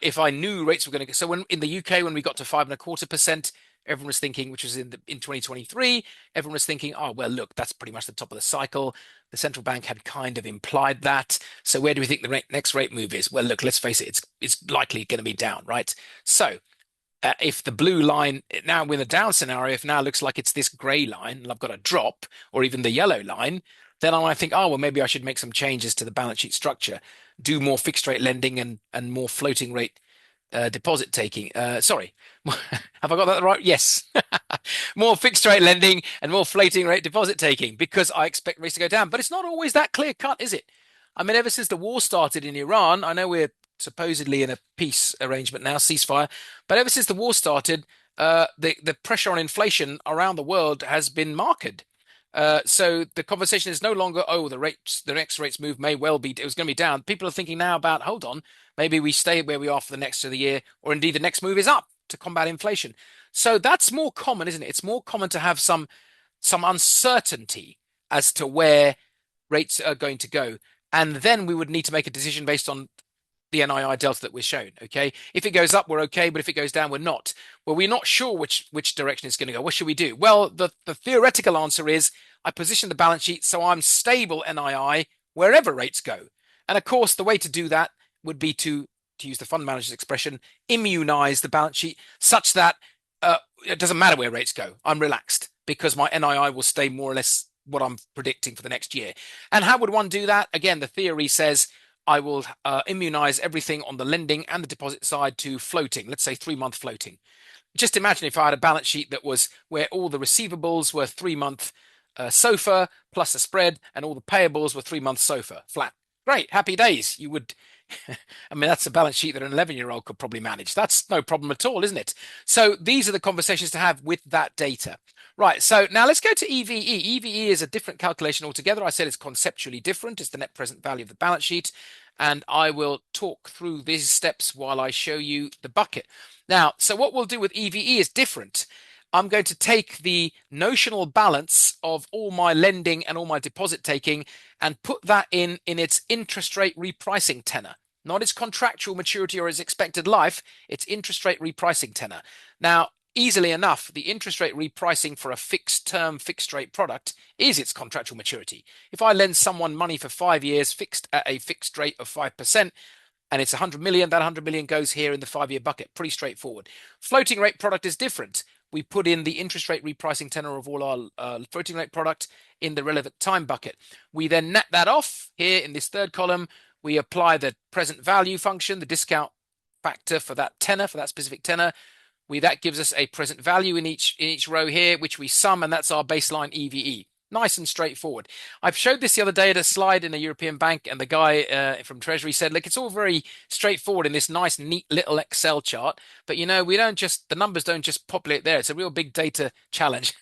If I knew rates were going to go, so when in the UK, when we got to 5.25%, everyone was thinking, which was in 2023, everyone was thinking, oh, well, look, that's pretty much the top of the cycle. The central bank had kind of implied that. So where do we think the next rate move is? Well, look, let's face it, it's likely going to be down, right? So if the blue line, now with a down scenario, if now looks like it's this gray line and I've got a drop, or even the yellow line, then I might think, oh, well, maybe I should make some changes to the balance sheet structure, do more fixed rate lending and more floating rate deposit taking. Sorry, have I got that right? Yes. More fixed rate lending and more floating rate deposit taking because I expect rates to go down. But it's not always that clear cut, is it? I mean, ever since the war started in Iran, I know supposedly in a peace arrangement now, ceasefire. But ever since the war started, the pressure on inflation around the world has been marked. So the conversation is no longer, oh, the next rates move may well be, it was going to be down. People are thinking now about, hold on, maybe we stay where we are for the next of the year, or indeed the next move is up to combat inflation. So that's more common, isn't it? It's more common to have some uncertainty as to where rates are going to go. And then we would need to make a decision based on the NII delta that we're shown. Okay, if it goes up, we're okay, but if it goes down, we're not. Well, we're not sure which direction it's going to go. What should we do? Well, the theoretical answer is I position the balance sheet so I'm stable NII wherever rates go. And of course, the way to do that would be to use the fund manager's expression, immunize the balance sheet such that it doesn't matter where rates go. I'm relaxed because my NII will stay more or less what I'm predicting for the next year. And how would one do that? Again, the theory says I will immunize everything on the lending and the deposit side to floating, let's say 3-month floating. Just imagine if I had a balance sheet that was where all the receivables were 3-month SOFR plus a spread and all the payables were 3-month SOFR flat. Great, happy days. You would, I mean, that's a balance sheet that an 11-year-old could probably manage. That's no problem at all, isn't it? So these are the conversations to have with that data. Right, so now let's go to EVE. EVE is a different calculation altogether. I said it's conceptually different. It's the net present value of the balance sheet. And I will talk through these steps while I show you the bucket. Now, so what we'll do with EVE is different. I'm going to take the notional balance of all my lending and all my deposit taking and put that in its interest rate repricing tenor. Not its contractual maturity or its expected life, its interest rate repricing tenor. Now, easily enough, the interest rate repricing for a fixed term, fixed rate product is its contractual maturity. If I lend someone money for 5 years fixed at a fixed rate of 5%, and it's 100 million, that 100 million goes here in the 5-year bucket. Pretty straightforward. Floating rate product is different. We put in the interest rate repricing tenor of all our floating rate product in the relevant time bucket. We then net that off here in this third column. We apply the present value function, the discount factor for that tenor, for that specific tenor. That gives us a present value in each row here, which we sum, and that's our baseline EVE. Nice and straightforward. I've showed this the other day at a slide in a European bank, and the guy from Treasury said, look, it's all very straightforward in this nice, neat little Excel chart. But the numbers don't just populate there. It's a real big data challenge.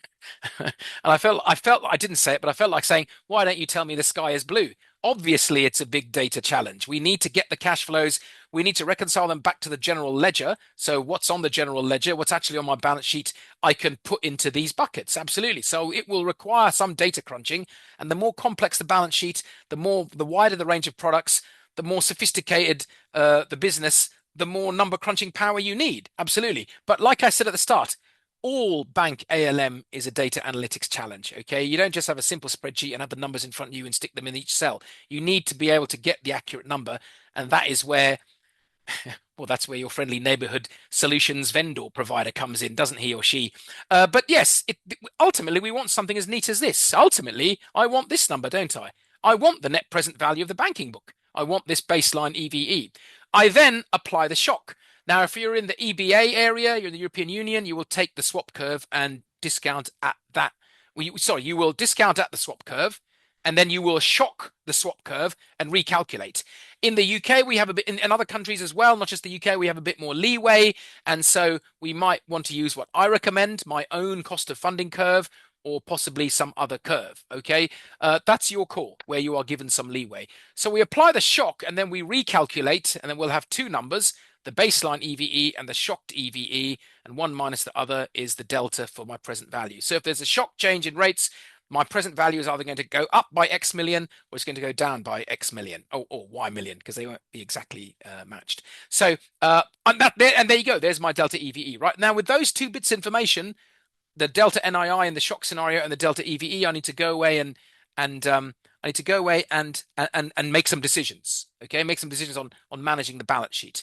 And I didn't say it, but I felt like saying, why don't you tell me the sky is blue? Obviously, it's a big data challenge. We need to get the cash flows. We need to reconcile them back to the general ledger. So what's on the general ledger, what's actually on my balance sheet, I can put into these buckets. Absolutely. So it will require some data crunching. And the more complex the balance sheet, the wider the range of products, the more sophisticated the business, the more number crunching power you need. Absolutely. But like I said at the start, all bank ALM is a data analytics challenge. Okay, you don't just have a simple spreadsheet and have the numbers in front of you and stick them in each cell. You need to be able to get the accurate number, and that is where, well, that's where your friendly neighborhood solutions vendor provider comes in, doesn't he or she? But yes, ultimately we want something as neat as this. Ultimately, I want this number, don't I? I want the net present value of the banking book. I want this baseline EVE. I then apply the shock. Now, if you're in the EBA area, you're in the European Union, you will take the swap curve and discount at that. You will discount at the swap curve, and then you will shock the swap curve and recalculate. In the UK, we have a bit, in other countries as well, not just the UK, we have a bit more leeway. And so we might want to use what I recommend, my own cost of funding curve, or possibly some other curve. Okay, that's your call, where you are given some leeway. So we apply the shock and then we recalculate, and then we'll have two numbers, the baseline EVE and the shocked EVE, and one minus the other is the delta for my present value. So if there's a shock change in rates, my present value is either going to go up by X million or it's going to go down by X million, or Y million, because they won't be exactly matched. So and there you go. There's my delta EVE. Right now, with those two bits of information, the delta NII in the shock scenario and the delta EVE, I need to go away and make some decisions. Okay, make some decisions on managing the balance sheet.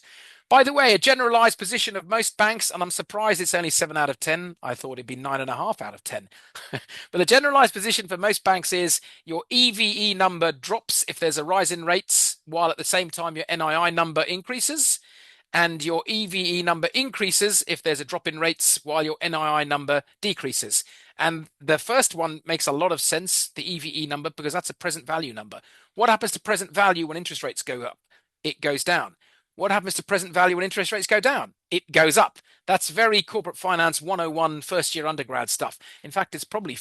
By the way, a generalized position of most banks, and I'm surprised it's only 7 out of 10. I thought it'd be 9.5 out of 10. But the generalized position for most banks is your EVE number drops if there's a rise in rates, while at the same time your NII number increases, and your EVE number increases if there's a drop in rates, while your NII number decreases. And the first one makes a lot of sense, the EVE number, because that's a present value number. What happens to present value when interest rates go up? It goes down. What happens to present value when interest rates go down? It goes up. That's very corporate finance 101 first year undergrad stuff. In fact, it's probably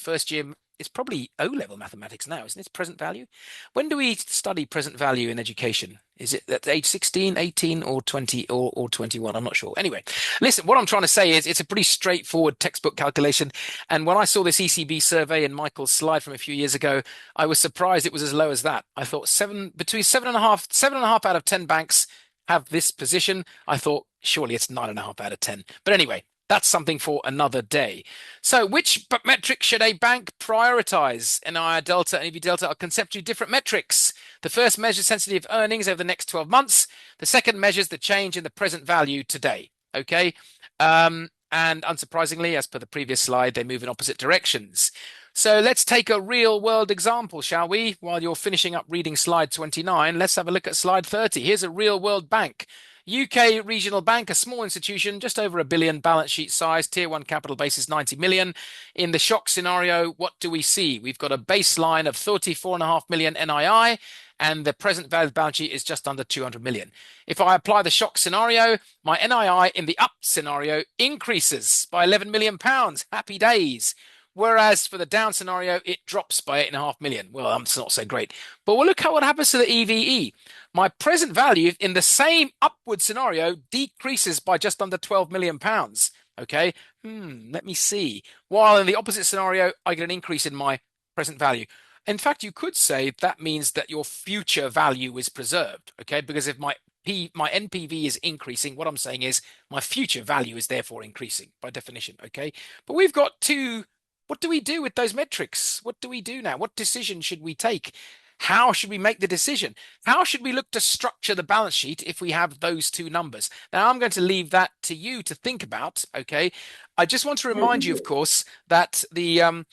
O-level mathematics now, isn't it? Present value. When do we study present value in education? Is it at age 16, 18, or 20, or 21? I'm not sure. Anyway, listen, what I'm trying to say is it's a pretty straightforward textbook calculation. And when I saw this ECB survey in Michael's slide from a few years ago, I was surprised it was as low as that. I thought between 7.5 out of 10 banks have this position. I thought surely it's 9.5 out of 10. But anyway, that's something for another day. So which metric should a bank prioritize? NII delta and EV delta are conceptually different metrics. The first measures sensitive earnings over the next 12 months. The second measures the change in the present value today. Okay. And unsurprisingly, as per the previous slide, they move in opposite directions. So let's take a real world example, shall we? While you're finishing up reading slide 29, let's have a look at slide 30. Here's a real world bank. UK regional bank, a small institution, just over $1 billion balance sheet size, tier 1 capital base is 90 million. In the shock scenario, what do we see? We've got a baseline of 34.5 million NII, and the present value of the balance sheet is just under 200 million. If I apply the shock scenario, my NII in the up scenario increases by 11 million pounds. Happy days. Whereas for the down scenario, it drops by 8.5 million. Well, it's not so great. But we'll look at what happens to the EVE. My present value in the same upward scenario decreases by just under 12 million pounds. Okay, let me see. While in the opposite scenario, I get an increase in my present value. In fact, you could say that means that your future value is preserved. Okay, because if my NPV is increasing, what I'm saying is my future value is therefore increasing by definition. Okay, but we've got two. What do we do with those metrics? What do we do now? What decision should we take? How should we make the decision? How should we look to structure the balance sheet if we have those two numbers? Now, I'm going to leave that to you to think about. Okay, I just want to remind you, of course, that there's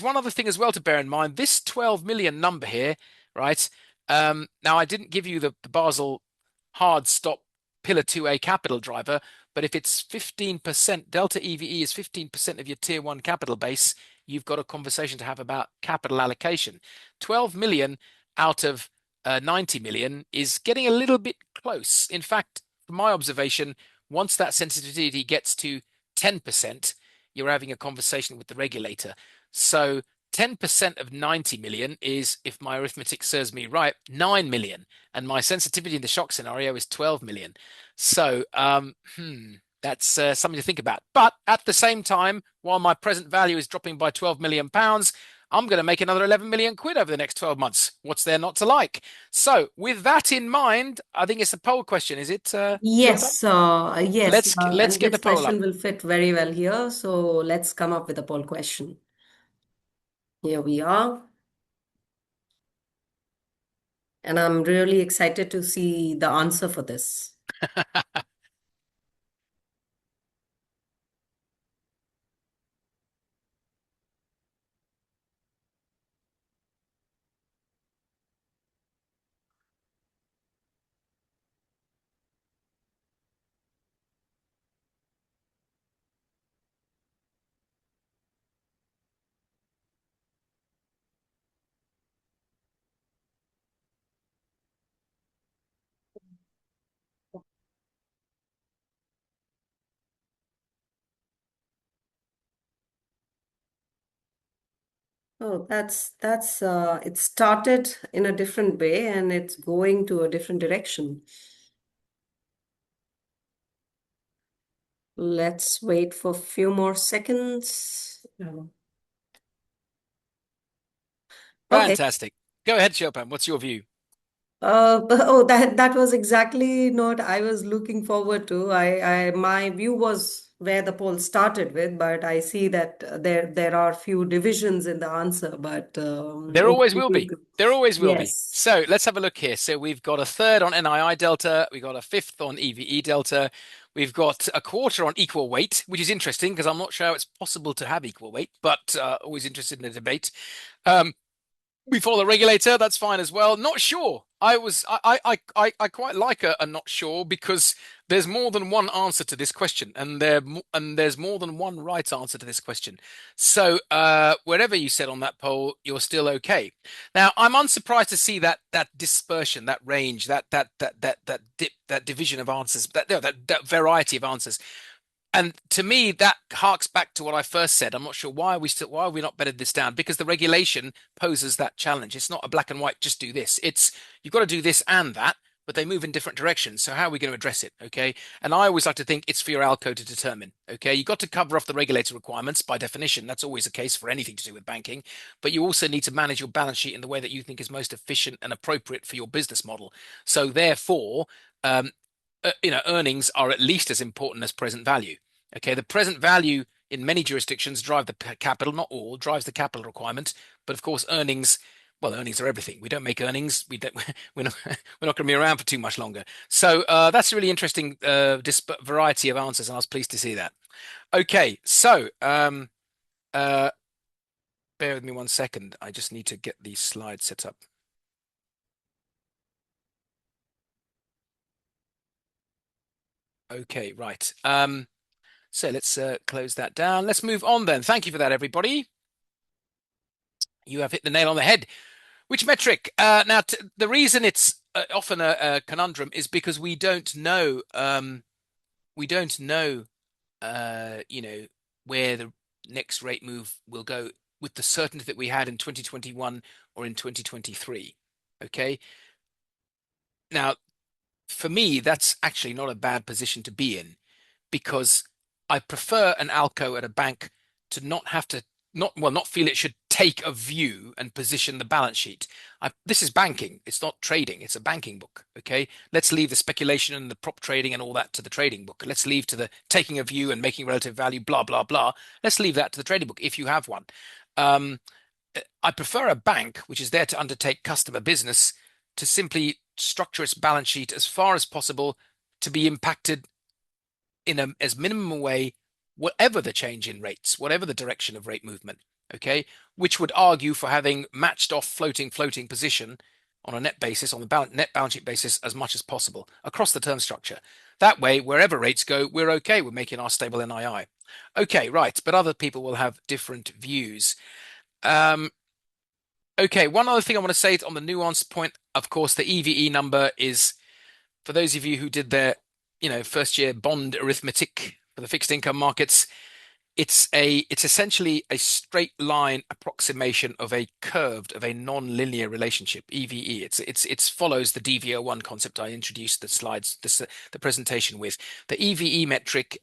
one other thing as well to bear in mind. This 12 million number here, right? Now, I didn't give you the Basel hard stop Pillar 2A capital driver. But if it's 15%, delta EVE is 15% of your tier one capital base, you've got a conversation to have about capital allocation. 12 million out of 90 million is getting a little bit close. In fact, from my observation, once that sensitivity gets to 10%, you're having a conversation with the regulator. So 10% of 90 million is, if my arithmetic serves me right, 9 million. And my sensitivity in the shock scenario is 12 million. So that's something to think about. But at the same time, while my present value is dropping by 12 million pounds, I'm going to make another 11 million quid over the next 12 months. What's there not to like? So with that in mind, I think it's a poll question, is it, Shilpa? Yes, Let's and get the this poll up. question will fit very well here. So let's come up with a poll question. Here we are. And I'm really excited to see the answer for this. Oh, it started in a different way and it's going to a different direction. Let's wait for a few more seconds. Okay. Fantastic. Go ahead, Shilpa. What's your view? That was exactly not I was looking forward to. My view was where the poll started with, but I see that there are few divisions in the answer. But There always will be. There always will be. yes. So let's have a look here. So we've got a third on NII delta. We've got a fifth on EVE delta. We've got a quarter on equal weight, which is interesting because I'm not sure how it's possible to have equal weight, but always interested in the debate. Um, we follow the regulator. That's fine as well. Not sure. I quite like a not sure because there's more than one answer to this question, and there's more than one right answer to this question. So wherever you said on that poll, you're still okay. Now I'm unsurprised to see that dispersion, that range, that division of answers, that variety of answers. And to me, that harks back to what I first said. I'm not sure why are we not bedded this down? Because the regulation poses that challenge. It's not a black and white, just do this. It's you've got to do this and that, but they move in different directions. So how are we going to address it? Okay. And I always like to think it's for your ALCO to determine. Okay. You've got to cover off the regulator requirements by definition. That's always the case for anything to do with banking. But you also need to manage your balance sheet in the way that you think is most efficient and appropriate for your business model. So therefore, earnings are at least as important as present value. Okay, the present value in many jurisdictions drive the capital, not all, drives the capital requirement. But of course, earnings, well, earnings are everything. We don't make earnings. We're not, we're not going to be around for too much longer. So that's a really interesting variety of answers, and I was pleased to see that. Okay, so bear with me 1 second. I just need to get these slides set up. Okay, right. So let's close that down. Let's move on then. Thank you for that, everybody. You have hit the nail on the head. Which metric? Now, the reason it's often a conundrum is because we don't know. We don't know. Where the next rate move will go with the certainty that we had in 2021 or in 2023. Okay. Now, for me, that's actually not a bad position to be in because I prefer an ALCO at a bank to not have to not feel it should take a view and position the balance sheet. This is banking. It's not trading. It's a banking book. Okay. Let's leave the speculation and the prop trading and all that to the trading book. Let's leave to the taking a view and making relative value, blah, blah, blah. Let's leave that to the trading book if you have one. I prefer a bank which is there to undertake customer business to simply structure its balance sheet as far as possible to be impacted in as minimum a way, whatever the change in rates, whatever the direction of rate movement, okay, which would argue for having matched off floating position on a net basis, on the net balance sheet basis, as much as possible across the term structure. That way, wherever rates go, we're okay. We're making our stable NII. Okay, right. But other people will have different views. Um, okay, one other thing I want to say on the nuance point, of course, the EVE number is, for those of you who did their, first year bond arithmetic for the fixed income markets, it's essentially a straight line approximation of a non-linear relationship, EVE. It's follows the DV01 concept I introduced the presentation with. The EVE metric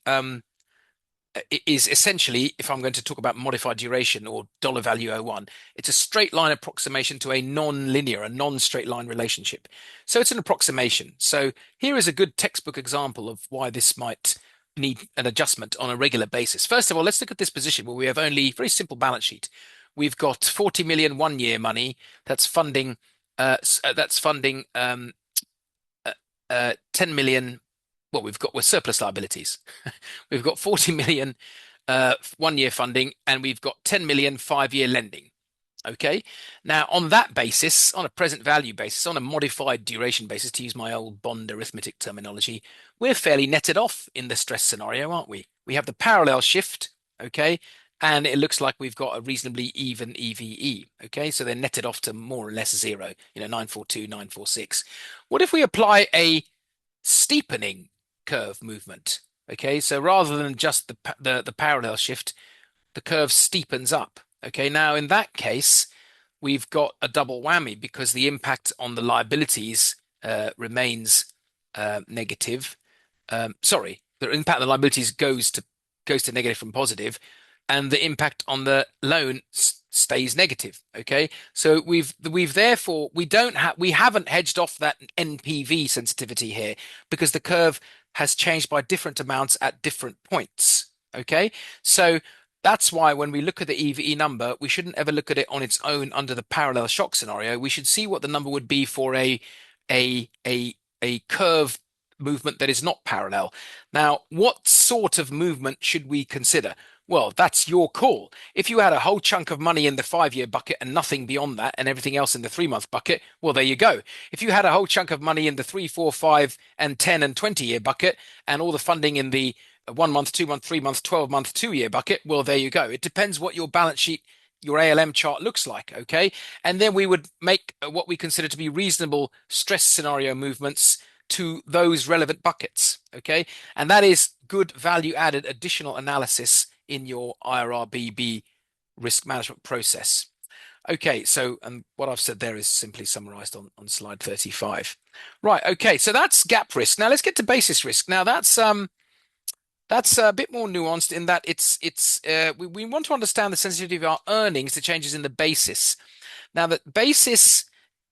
is essentially, if I'm going to talk about modified duration or dollar value O1, it's a straight line approximation to a non-linear, a non-straight line relationship. So it's an approximation. So here is a good textbook example of why this might need an adjustment on a regular basis. First of all, let's look at this position where we have only very simple balance sheet. We've got 40 million 1 year money that's funding 10 million. Well, we're surplus liabilities. We've got 40 million 1 year funding, and we've got 10 million 5 year lending. Okay. Now, on that basis, on a present value basis, on a modified duration basis, to use my old bond arithmetic terminology, we're fairly netted off in the stress scenario, aren't we? We have the parallel shift, okay, and it looks like we've got a reasonably even EVE, okay, so they're netted off to more or less zero, 942, 946. What if we apply a steepening curve movement? Okay, so rather than just the parallel shift, the curve steepens up. Okay, now in that case, we've got a double whammy because the impact on the liabilities remains negative. Sorry, the impact on the liabilities goes to negative from positive, and the impact on the loan stays negative. Okay, so we've therefore we haven't hedged off that NPV sensitivity here because the curve has changed by different amounts at different points. Okay, so that's why when we look at the EVE number, we shouldn't ever look at it on its own under the parallel shock scenario. We should see what the number would be for a curve movement that is not parallel. Now, what sort of movement should we consider? Well, that's your call. If you had a whole chunk of money in the 5 year bucket and nothing beyond that and everything else in the 3 month bucket, well, there you go. If you had a whole chunk of money in the 3, 4, 5, and 10 and 20 year bucket and all the funding in the 1 month, 2 month, 3 month, 12 month, 2 year bucket, well, there you go. It depends what your balance sheet, your ALM chart looks like, okay? And then we would make what we consider to be reasonable stress scenario movements to those relevant buckets, okay? And that is good value added additional analysis in your IRRBB risk management process. Okay, so, and what I've said there is simply summarized on slide 35. Right, okay, so that's gap risk. Now let's get to basis risk. Now that's a bit more nuanced in that we want to understand the sensitivity of our earnings to changes in the basis. Now, the basis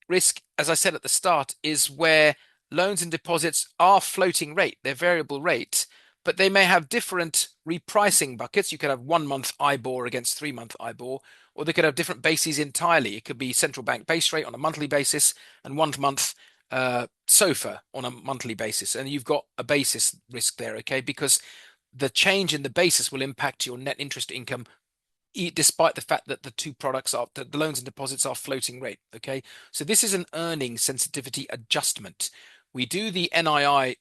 risk, as I said at the start, is where loans and deposits are floating rate, they're variable rate, but they may have different repricing buckets. You could have 1 month IBOR against 3 month IBOR, or they could have different bases entirely. It could be central bank base rate on a monthly basis and 1 month SOFR on a monthly basis. And you've got a basis risk there, okay? Because the change in the basis will impact your net interest income despite the fact that the two products are the loans and deposits are floating rate. Okay, so this is an earning sensitivity adjustment. We do the NII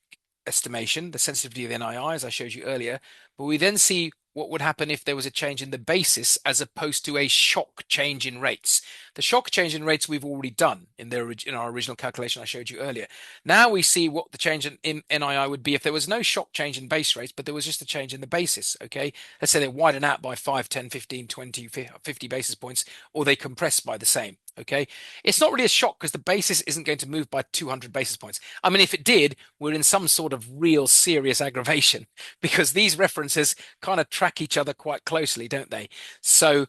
estimation, the sensitivity of the NII, as I showed you earlier, but we then see what would happen if there was a change in the basis as opposed to a shock change in rates. The shock change in rates we've already done in our original calculation I showed you earlier. Now we see what the change in NII would be if there was no shock change in base rates, but there was just a change in the basis. Okay, let's say they widen out by 5, 10, 15, 20, 50 basis points, or they compress by the same. Okay, it's not really a shock because the basis isn't going to move by 200 basis points. I mean, if it did, we're in some sort of real serious aggravation because these references kind of track each other quite closely, don't they? So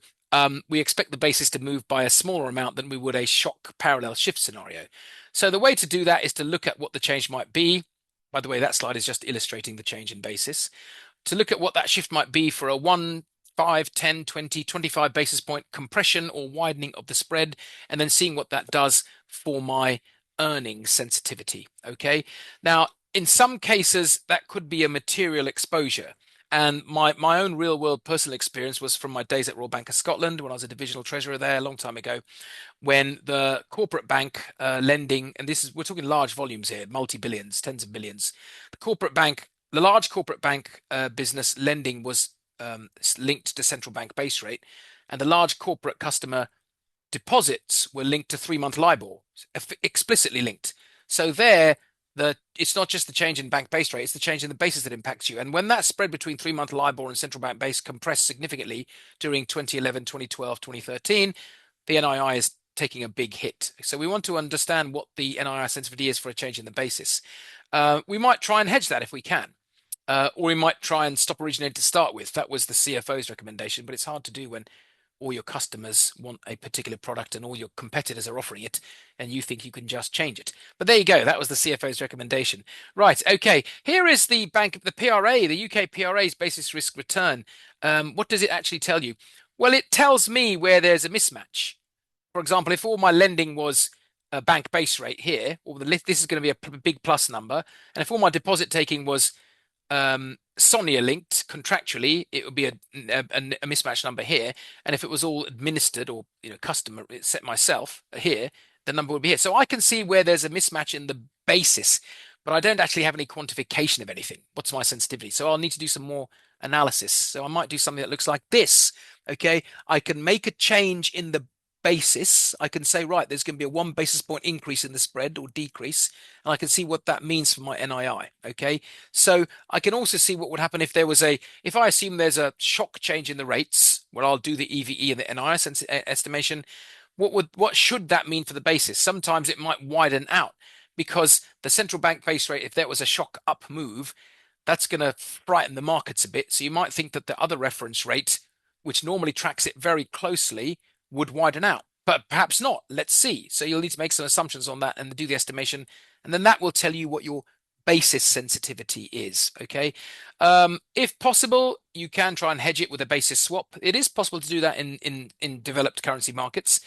we expect the basis to move by a smaller amount than we would a shock parallel shift scenario. So the way to do that is to look at what the change might be. By the way, that slide is just illustrating the change in basis. To look at what that shift might be for a 1, 5, 10, 20, 25 basis point compression or widening of the spread, and then seeing what that does for my earnings sensitivity. Okay. Now, in some cases, that could be a material exposure. And my own real world personal experience was from my days at Royal Bank of Scotland when I was a divisional treasurer there a long time ago, when the corporate bank lending, and this is, we're talking large volumes here, multi-billions, tens of billions. The large corporate bank business lending was linked to central bank base rate, and the large corporate customer deposits were linked to 3-month LIBOR, explicitly linked. So there, it's not just the change in bank base rate, it's the change in the basis that impacts you. And when that spread between 3-month LIBOR and central bank base compressed significantly during 2011, 2012, 2013, the NII is taking a big hit. So we want to understand what the NII sensitivity is for a change in the basis. We might try and hedge that if we can. Or we might try and stop originating to start with. That was the CFO's recommendation, but it's hard to do when all your customers want a particular product and all your competitors are offering it, and you think you can just change it. But there you go. That was the CFO's recommendation. Right. Okay. Here is the PRA, the UK PRA's basis risk return. What does it actually tell you? Well, it tells me where there's a mismatch. For example, if all my lending was a bank base rate here, or this is going to be a big plus number, and if all my deposit taking was SONIA linked contractually, it would be a mismatch number here. And if it was all administered or customer set myself here, the number would be here. So I can see where there's a mismatch in the basis, but I don't actually have any quantification of anything. What's my sensitivity? So I'll need to do some more analysis. So I might do something that looks like this. Okay, I can make a change in the basis. I can say, right, there's going to be a 1 basis point increase in the spread or decrease, and I can see what that means for my NII. Okay, so I can also see what would happen if if I assume there's a shock change in the rates, where I'll do the EVE and the NII estimation. What should that mean for the basis? Sometimes it might widen out because the central bank base rate, if there was a shock up move, that's going to frighten the markets a bit. So you might think that the other reference rate, which normally tracks it very closely, would widen out, but perhaps not. Let's see. So you'll need to make some assumptions on that and do the estimation, and then that will tell you what your basis sensitivity is. Okay. If possible, you can try and hedge it with a basis swap. It is possible to do that in developed currency markets,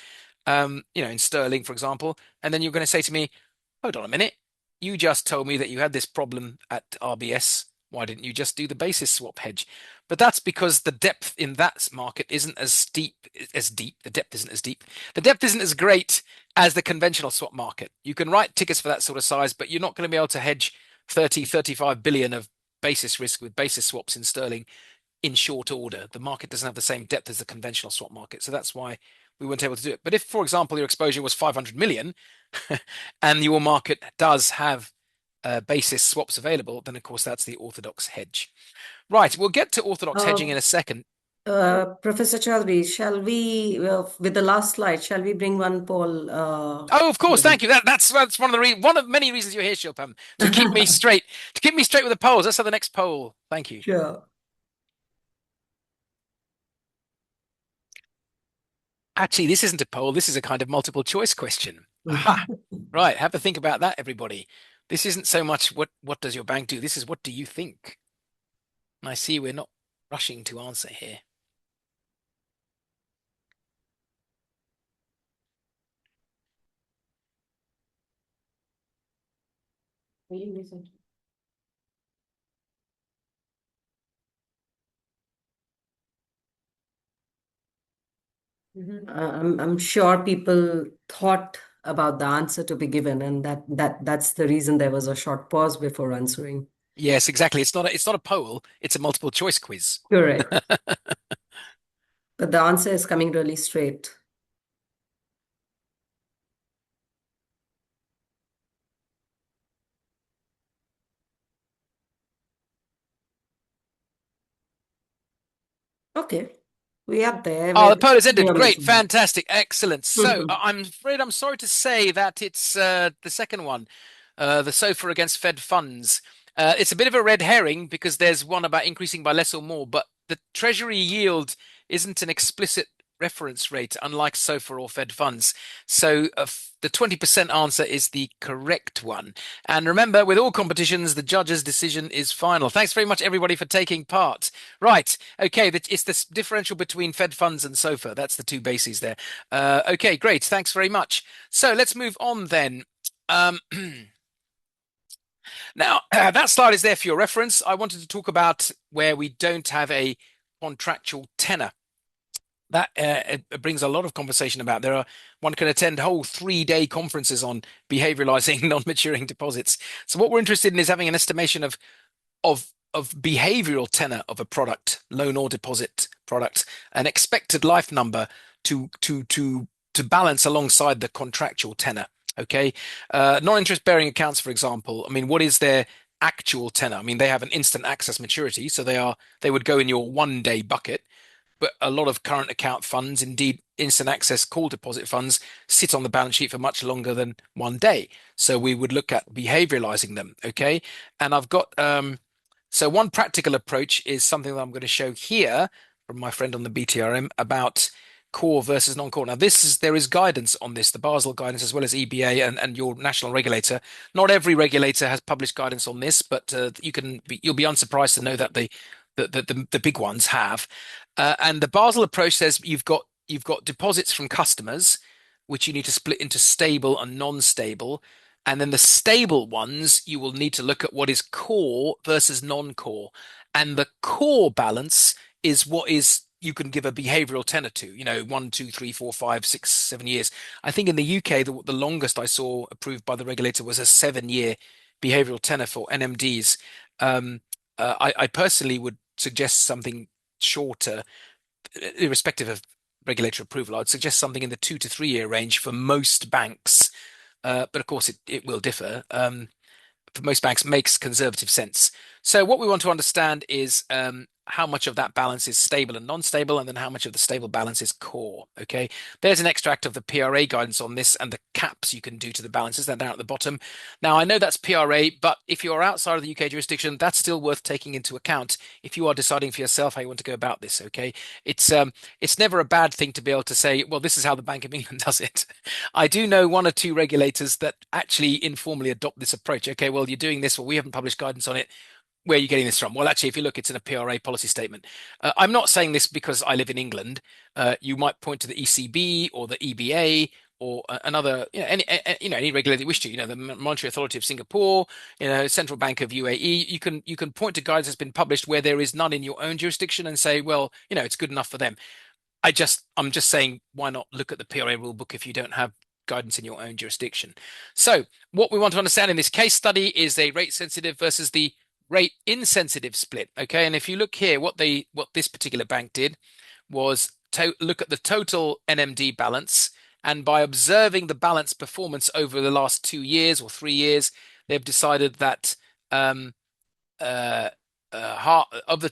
in sterling, for example. And then you're going to say to me, hold on a minute, you just told me that you had this problem at RBS. Why didn't you just do the basis swap hedge? But that's because the depth in that market isn't as deep. The depth isn't as deep. The depth isn't as great as the conventional swap market. You can write tickets for that sort of size, but you're not going to be able to hedge 30, 35 billion of basis risk with basis swaps in sterling in short order. The market doesn't have the same depth as the conventional swap market. So that's why we weren't able to do it. But if, for example, your exposure was 500 million and your market does have basis swaps available, then of course that's the orthodox hedge. Right, we'll get to orthodox hedging in a second. Professor Choudhry, shall we, with the last slide, shall we bring one poll? Oh, of course, thank you. That's one of many reasons you're here, Shilpam, to keep me straight, with the polls. Let's have the next poll. Thank you. Sure. Actually, this isn't a poll. This is a kind of multiple choice question. Aha. Right, have a think about that, everybody. This isn't so much what does your bank do? This is what do you think? And I see we're not rushing to answer here. I'm sure people thought about the answer to be given, and that's the reason there was a short pause before answering. Yes, exactly. It's not a poll. It's a multiple choice quiz. Correct. But the answer is coming really straight. Okay. We are there. Oh, the poll has ended. Yeah, Great, Mr. Moore. fantastic, excellent. So I'm afraid I'm sorry to say that it's the second one, the SOFR against Fed funds. It's a bit of a red herring because there's one about increasing by less or more, but the Treasury yield isn't an explicit reference rate, unlike SOFR or Fed funds. So the 20% answer is the correct one. And remember, with all competitions, the judge's decision is final. Thanks very much, everybody, for taking part. Right. Okay. It's the differential between Fed funds and SOFR. That's the two bases there. Okay, great. Thanks very much. So let's move on then. Now, that slide is there for your reference. I wanted to talk about where we don't have a contractual tenor. That it brings a lot of conversation about. One can attend whole 3-day conferences on behavioralizing non-maturing deposits. So what we're interested in is having an estimation of behavioral tenor of a product, loan or deposit product, an expected life number to balance alongside the contractual tenor. Okay, non-interest bearing accounts, for example. I mean, what is their actual tenor? I mean, they have an instant access maturity, so they would go in your 1-day bucket. But a lot of current account funds, indeed instant access call deposit funds, sit on the balance sheet for much longer than 1 day. So we would look at behavioralizing them. Okay, and I've got so one practical approach is something that I'm going to show here from my friend on the BTRM about core versus non-core. Now, there is guidance on this, the Basel guidance as well as EBA and your national regulator. Not every regulator has published guidance on this, but you'll be unsurprised to know that the big ones have. And the Basel approach says you've got deposits from customers, which you need to split into stable and non-stable. And then the stable ones, you will need to look at what is core versus non-core. And the core balance is what is you can give a behavioral tenor to, 1, 2, 3, 4, 5, 6, 7 years. I think in the UK, the longest I saw approved by the regulator was a 7-year behavioral tenor for NMDs. I personally would suggest something shorter, irrespective of regulatory approval. I'd suggest something in the 2 to 3 year range for most banks. But of course, it will differ. For most banks, makes conservative sense. So what we want to understand is how much of that balance is stable and non-stable, and then how much of the stable balance is core. Okay, there's an extract of the PRA guidance on this and the caps you can do to the balances. They're down at the bottom. Now, I know that's PRA, but if you're outside of the UK jurisdiction, that's still worth taking into account if you are deciding for yourself how you want to go about this. Okay, it's never a bad thing to be able to say, well, this is how the Bank of England does it. I do know 1 or 2 regulators that actually informally adopt this approach. Okay, well, you're doing this, well, we haven't published guidance on it. Where are you getting this from? Well, actually, if you look, it's in a PRA policy statement. I'm not saying this because I live in England. You might point to the ECB or the EBA or another, any regulator you wish to. The Monetary Authority of Singapore, Central Bank of UAE. You can point to guidance that's been published where there is none in your own jurisdiction and say, well, it's good enough for them. I'm just saying, why not look at the PRA rule book if you don't have guidance in your own jurisdiction? So what we want to understand in this case study is a rate sensitive versus the rate insensitive split. Okay, and if you look here, what this particular bank did was to look at the total NMD balance, and by observing the balance performance over the last 2 years or 3 years, they've decided that of the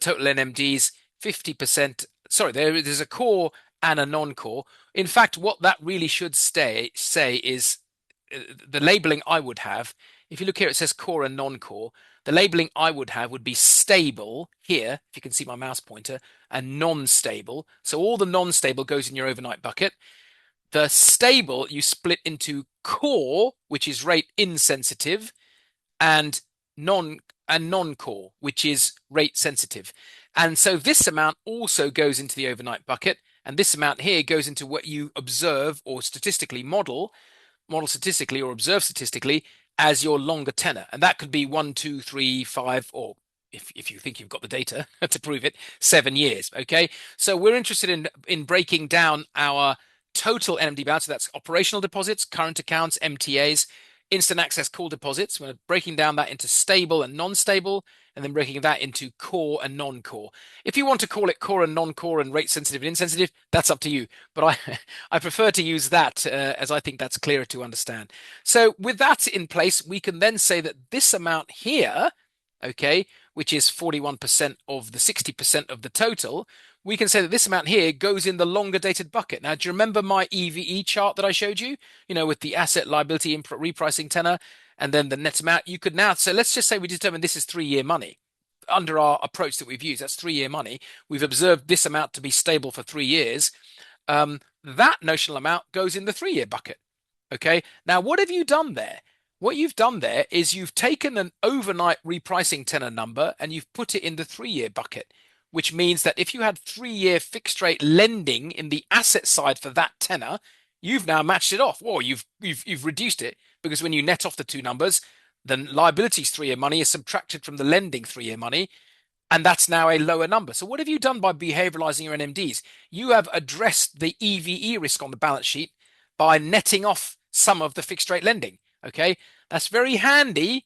total NMDs, 50%. Sorry, there's a core and a non-core. In fact, what that really should say is the labeling I would have. If you look here, it says core and non-core. The labeling I would have would be stable here, if you can see my mouse pointer, and non-stable. So all the non-stable goes in your overnight bucket. The stable you split into core, which is rate insensitive, and non-core, which is rate sensitive. And so this amount also goes into the overnight bucket, and this amount here goes into what you observe or statistically model statistically or observe statistically as your longer tenor. And that could be 1, 2, 3, 5, or if you think you've got the data to prove it, 7 years. Okay. So we're interested in breaking down our total NMD balance. So that's operational deposits, current accounts, MTAs, instant access call deposits. We're breaking down that into stable and non-stable, and then breaking that into core and non-core. If you want to call it core and non-core and rate sensitive and insensitive, that's up to you. But I prefer to use that as I think that's clearer to understand. So with that in place, we can then say that this amount here, okay, which is 41% of the 60% of the total, we can say that this amount here goes in the longer dated bucket. Now, do you remember my EVE chart that I showed you? With the asset liability repricing tenor and then the net amount. You could now, so let's just say we determine this is 3-year money. Under our approach that we've used, that's 3-year money. We've observed this amount to be stable for 3 years. That notional amount goes in the 3-year bucket. Okay. Now, what have you done there? What you've done there is you've taken an overnight repricing tenor number and you've put it in the 3-year bucket, which means that if you had 3-year fixed rate lending in the asset side for that tenor, you've now matched it off, or you've reduced it, because when you net off the two numbers, the liabilities 3-year money is subtracted from the lending 3-year money, and that's now a lower number. So what have you done by behavioralizing your NMDs? You have addressed the EVE risk on the balance sheet by netting off some of the fixed rate lending. Okay, that's very handy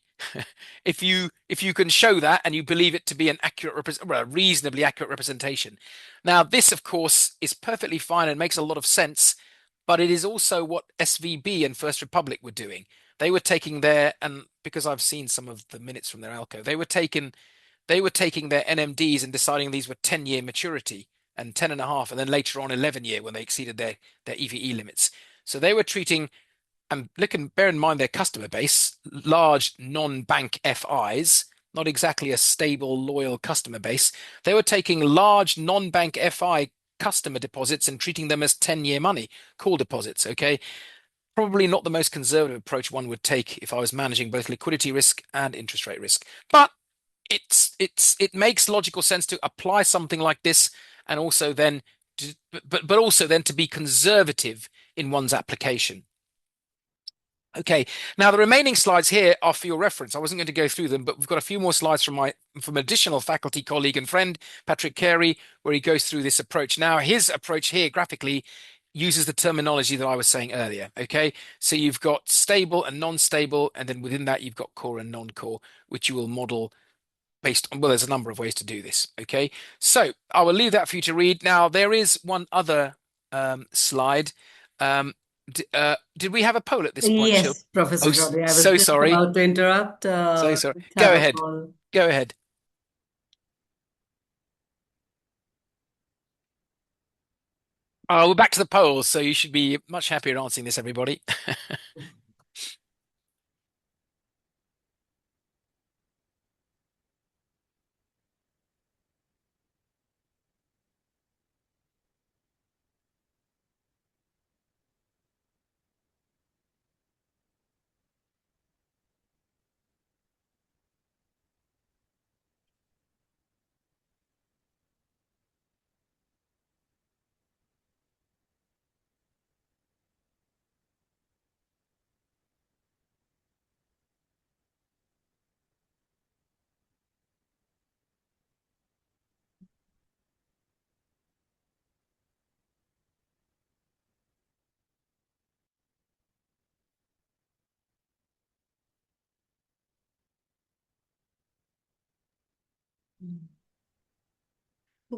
if you can show that and you believe it to be an accurate, well, a reasonably accurate representation. Now, this, of course, is perfectly fine and makes a lot of sense, but it is also what SVB and First Republic were doing. They were taking their, and because I've seen some of the minutes from their ALCO, they were taking their NMDs and deciding these were 10-year maturity and 10 and a half, and then later on 11-year when they exceeded their EVE limits. So they were treating, and bear in mind their customer base, large non-bank FIs, not exactly a stable, loyal customer base. They were taking large non-bank FI customer deposits and treating them as 10-year money, call deposits, okay? Probably not the most conservative approach one would take if I was managing both liquidity risk and interest rate risk. But it makes logical sense to apply something like this, and also then but also then to be conservative in one's application. Okay, now the remaining slides here are for your reference. I wasn't going to go through them, but we've got a few more slides from additional faculty colleague and friend, Patrick Carey, where he goes through this approach. Now, his approach here graphically uses the terminology that I was saying earlier. Okay, so you've got stable and non-stable, and then within that you've got core and non-core, which you will model based on, well, there's a number of ways to do this. Okay, so I will leave that for you to read. Now, there is one other slide. Did we have a poll at this point, Shil? Yes, Professor Oh, Choudhry, I was so just sorry. about to interrupt. So sorry. Let's Go have a ahead. poll. Go ahead. Oh, we're back to the polls, so you should be much happier answering this, everybody.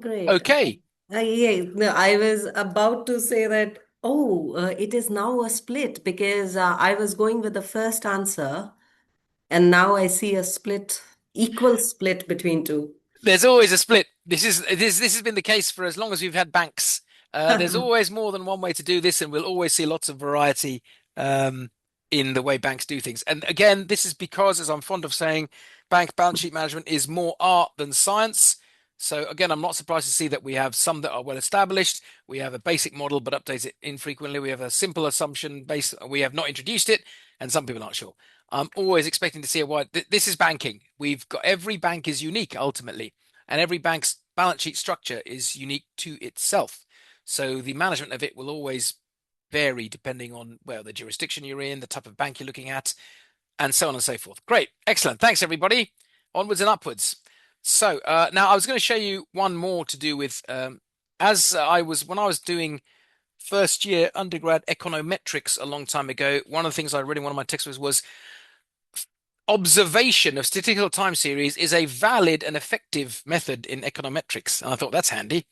Great. Okay. Yeah, no, I was about to say that, oh, it is now a split because I was going with the first answer, and now I see a split, equal split between two. There's always a split. This has been the case for as long as we've had banks. There's always more than one way to do this, and we'll always see lots of variety um, in the way banks do things. And again, this is because, as I'm fond of saying, bank balance sheet management is more art than science. So again, I'm not surprised to see that we have some that are well established. We have a basic model but update it infrequently. We have a simple assumption based. We have not introduced it, and some people aren't sure. I'm always expecting to see a wide. This is banking. We've got every bank is unique ultimately, and every bank's balance sheet structure is unique to itself. So the management of it will always vary depending on, well, the jurisdiction you're in, the type of bank you're looking at, and so on and so forth. Great, excellent. Thanks everybody. Onwards and upwards. So now I was going to show you one more to do with when I was doing first year undergrad econometrics a long time ago. One of the things I read in one of my textbooks was observation of statistical time series is a valid and effective method in econometrics. And I thought that's handy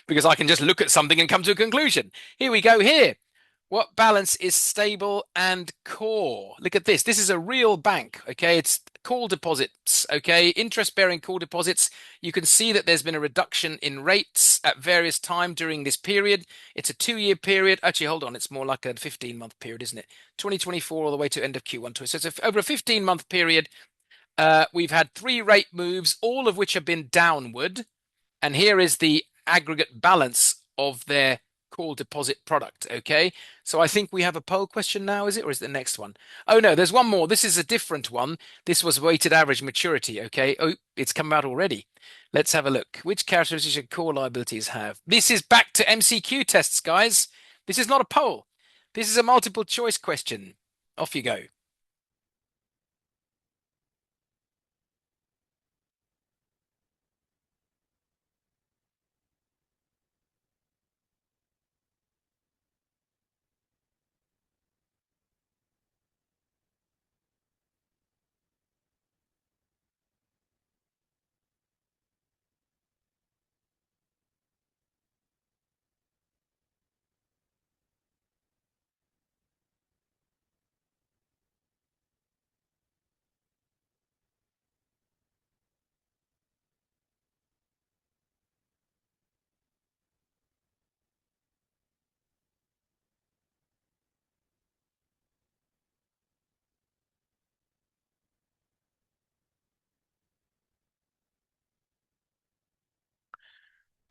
because I can just look at something and come to a conclusion. Here we go here. What balance is stable and core? Look at this. This is a real bank, okay? It's call deposits, okay? Interest-bearing call deposits. You can see that there's been a reduction in rates at various times during this period. It's a 2-year period. Actually, hold on. It's more like a 15-month period, isn't it? 2024 all the way to end of Q1. So it's over a 15-month period. We've had 3 rate moves, all of which have been downward. And here is the aggregate balance of their call deposit product. Okay, so I think we have a poll question now, is it, or is it the next one? Oh no, there's one more. This is a different one. This was weighted average maturity. Okay, oh, it's come out already. Let's have a look. Which characteristics should core liabilities have? This is back to MCQ tests, guys. This is not a poll. This is a multiple choice question. Off you go.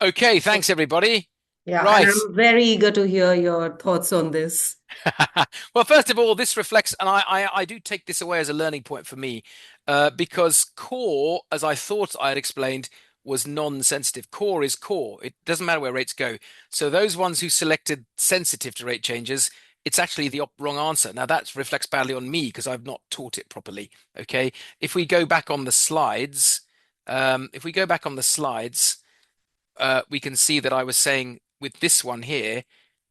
Okay, thanks everybody. Yeah, and Right. I'm very eager to hear your thoughts on this. Well, first of all, this reflects, and I do take this away as a learning point for me, because core, as I thought I had explained, was non-sensitive. Core is core. It doesn't matter where rates go. So those ones who selected sensitive to rate changes, it's actually the wrong answer. Now that reflects badly on me because I've not taught it properly. Okay. If we go back on the slides, if we go back on the slides, we can see that I was saying with this one here,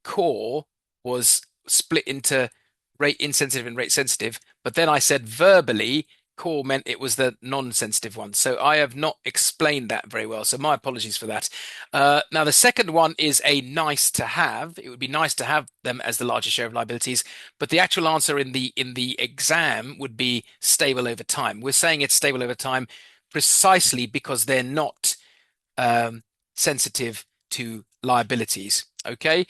core was split into rate insensitive and rate sensitive, but then I said verbally core meant it was the non-sensitive one. So I have not explained that very well. So my apologies for that. Now the second one is a nice to have. It would be nice to have them as the largest share of liabilities, but the actual answer in the exam would be stable over time. We're saying it's stable over time precisely because they're not um, sensitive to liabilities. Okay.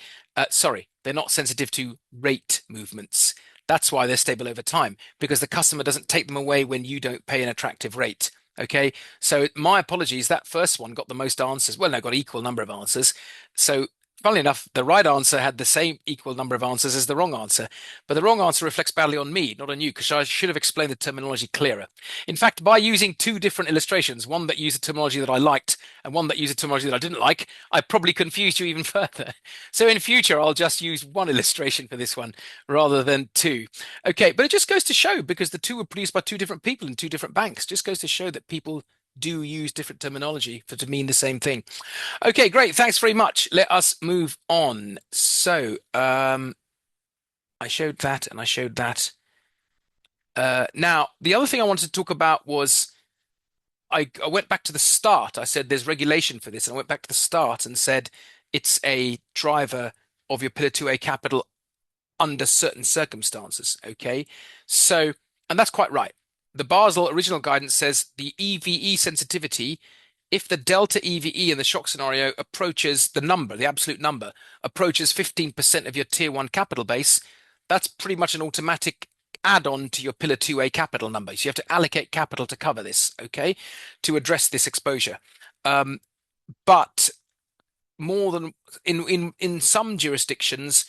Sorry, they're not sensitive to rate movements. That's why they're stable over time, because the customer doesn't take them away when you don't pay an attractive rate. Okay. So my apologies. That first one got the most answers. Well, no, got equal number of answers. So funnily enough, the right answer had the same equal number of answers as the wrong answer. But the wrong answer reflects badly on me, not on you, because I should have explained the terminology clearer. In fact, by using two different illustrations, one that used a terminology that I liked and one that used a terminology that I didn't like, I probably confused you even further. So in future, I'll just use one illustration for this one rather than two. Okay, but it just goes to show, because the two were produced by two different people in two different banks, just goes to show that people do use different terminology for to mean the same thing. Okay, great. Thanks very much. Let us move on. So, I showed that and I showed that. Now, the other thing I wanted to talk about was I went back to the start. I said there's regulation for this, and I went back to the start and said it's a driver of your Pillar 2A capital under certain circumstances. Okay, so and that's quite right. The Basel original guidance says the EVE sensitivity, if the delta EVE in the shock scenario approaches the number, the absolute number, approaches 15% of your Tier 1 capital base, that's pretty much an automatic add-on to your Pillar 2A capital number. So you have to allocate capital to cover this, okay, to address this exposure. But more than in some jurisdictions,